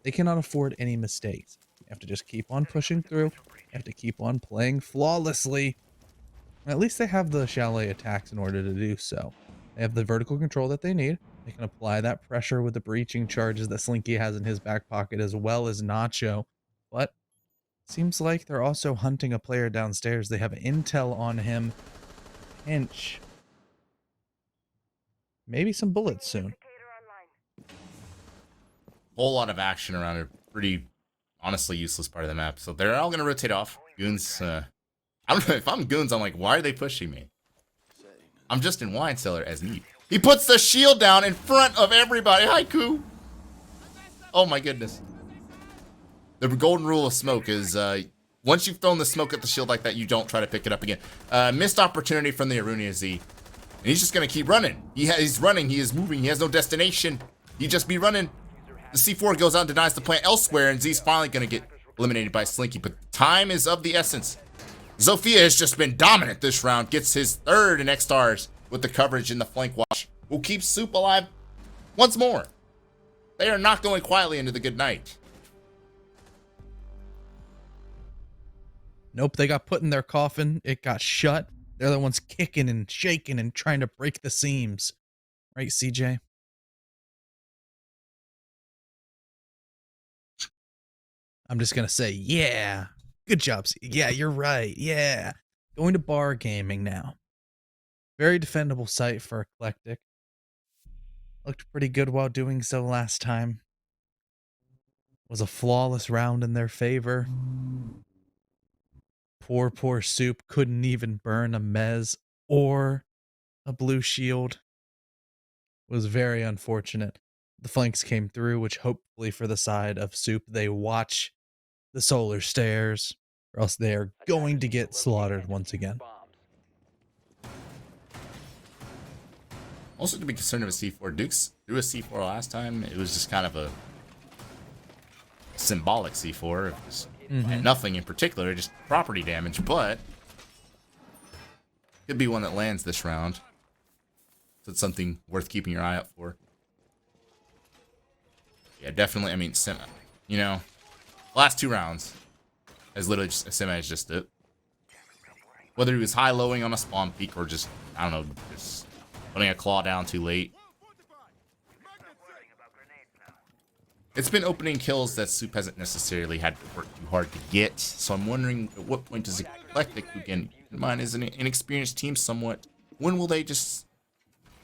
They cannot afford any mistakes. You have to just keep on pushing through. You have to keep on playing flawlessly. At least they have the chalet attacks in order to do so. They have the vertical control that they need. They can apply that pressure with the breaching charges that Slinky has in his back pocket, as well as Nacho. But seems like they're also hunting a player downstairs. They have intel on him. Pinch. Maybe some bullets soon. Whole lot of action around a pretty, honestly, useless part of the map. So they're all going to rotate off. Goons, I don't know, if I'm Goons, I'm like, why are they pushing me? I'm just in Wine Cellar as me. He puts the shield down in front of everybody. Haiku. Oh my goodness. The golden rule of smoke is, once you've thrown the smoke at the shield like that, you don't try to pick it up again. Missed opportunity from the Arunia Z. And he's just going to keep running. He's running. He is moving. He has no destination. He just be running. The C4 goes out and denies the plant elsewhere, and Z's finally going to get eliminated by Slinky. But time is of the essence. Zofia has just been dominant this round. Gets his 3rd in X-Stars with the coverage in the flank watch. Will keep Soup alive once more. They are not going quietly into the good night. Nope, they got put in their coffin. It got shut. They're the ones kicking and shaking and trying to break the seams. Right, CJ? I'm just going to say, yeah. Good job. Yeah, you're right. Yeah. Going to bar gaming now. Very defendable site for Eclectiq. Looked pretty good while doing so last time. Was a flawless round in their favor. Poor Soup couldn't even burn a mez or a blue shield. It was very unfortunate. The flanks came through, which hopefully for the side of Soup, they watch the solar stairs, or else they are going to get slaughtered once again. Also to be concerned of a C4. Dukes threw a C4 last time. It was just kind of a symbolic C4. It was nothing in particular, just property damage, but could be one that lands this round. So it's something worth keeping your eye out for. Yeah, definitely. I mean, you know, last 2 rounds as literally just Semi is just it. Whether he was high-lowing on a spawn peak or just, I don't know, just putting a claw down too late. It's been opening kills that Soup hasn't necessarily had to work too hard to get. So I'm wondering at what point does Eclectiq, who again, keep in mind, is an inexperienced team somewhat, when will they just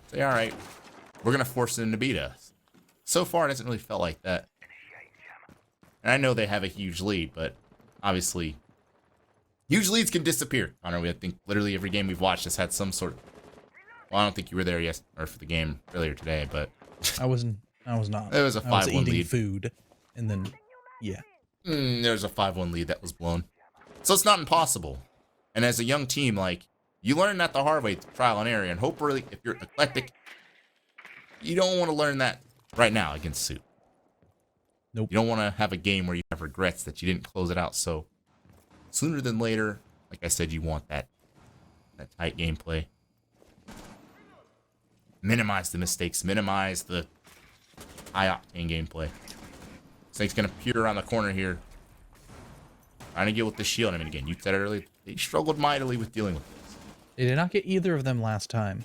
say, all right, we're going to force them to beat us? So far, it hasn't really felt like that. And I know they have a huge lead, but obviously, huge leads can disappear. I don't know, I think literally every game we've watched has had some sort of... Well, I don't think you were there or for the game earlier today, but... I was not. It was a 5-1 I was eating lead. food, and then, yeah. There's a 5-1 lead that was blown. So it's not impossible. And as a young team, like, you learn that the hard way through trial and error, and hopefully, if you're Eclectiq, you don't want to learn that right now against Soup. Nope. You don't want to have a game where you have regrets that you didn't close it out. So sooner than later, like I said, you want that tight gameplay. Minimize the mistakes. Minimize the high-octane gameplay. Snake's going to peer around the corner here. Trying to get with the shield. I mean, again, you said it earlier. They struggled mightily with dealing with this. They did not get either of them last time.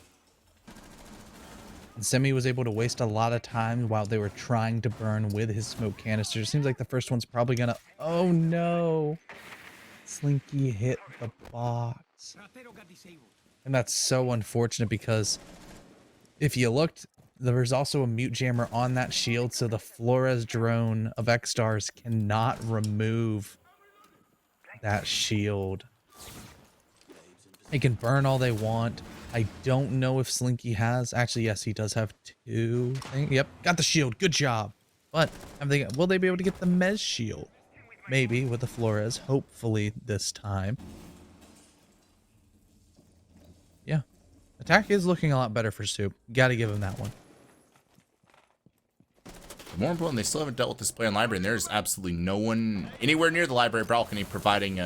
And Semi was able to waste a lot of time while they were trying to burn with his smoke canister. Seems like the first one's probably gonna... Oh no! Slinky hit the box. And that's so unfortunate because if you looked, there was also a mute jammer on that shield, so the Flores drone of X-Stars cannot remove that shield. They can burn all they want. I don't know if Slinky has. Actually, yes, he does have 2 things. Yep, got the shield. Good job. But I'm thinking, will they be able to get the Mez shield? Maybe with the Flores. Hopefully this time. Yeah. Attack is looking a lot better for Soup. Gotta give him that one. More important, they still haven't dealt with this player in library, and there's absolutely no one anywhere near the library balcony providing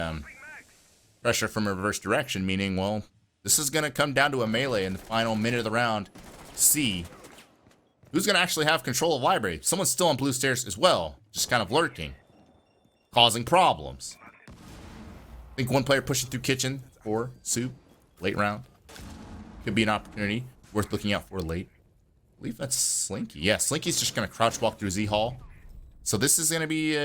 pressure from a reverse direction, meaning, well, this is going to come down to a melee in the final minute of the round. See who's going to actually have control of library. Someone's still on blue stairs as well, just kind of lurking, causing problems. I think one player pushing through kitchen for Soup, late round. Could be an opportunity worth looking out for late. I believe that's Slinky. Yeah, Slinky's just gonna crouch walk through Z Hall. So this is gonna be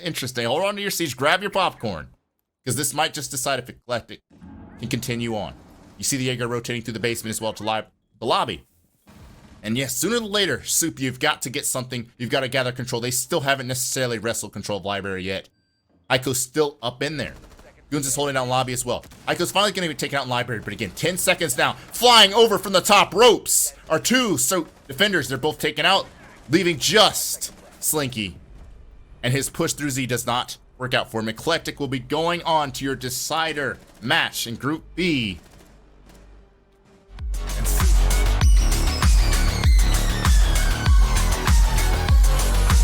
interesting. Hold on to your seats, grab your popcorn, because this might just decide if Eclectiq can continue on. You see the Jaeger rotating through the basement as well to the lobby. And yes, sooner than later, Soup, you've got to get something. You've got to gather control. They still haven't necessarily wrestled control of library yet. Aiko's still up in there. Goons is holding down lobby as well. Aiko's finally going to be taken out in library, but again, 10 seconds now. Flying over from the top ropes are 2 so defenders. They're both taken out, leaving just Slinky. And his push through Z does not work out for him. Eclectiq will be going on to your decider match in Group B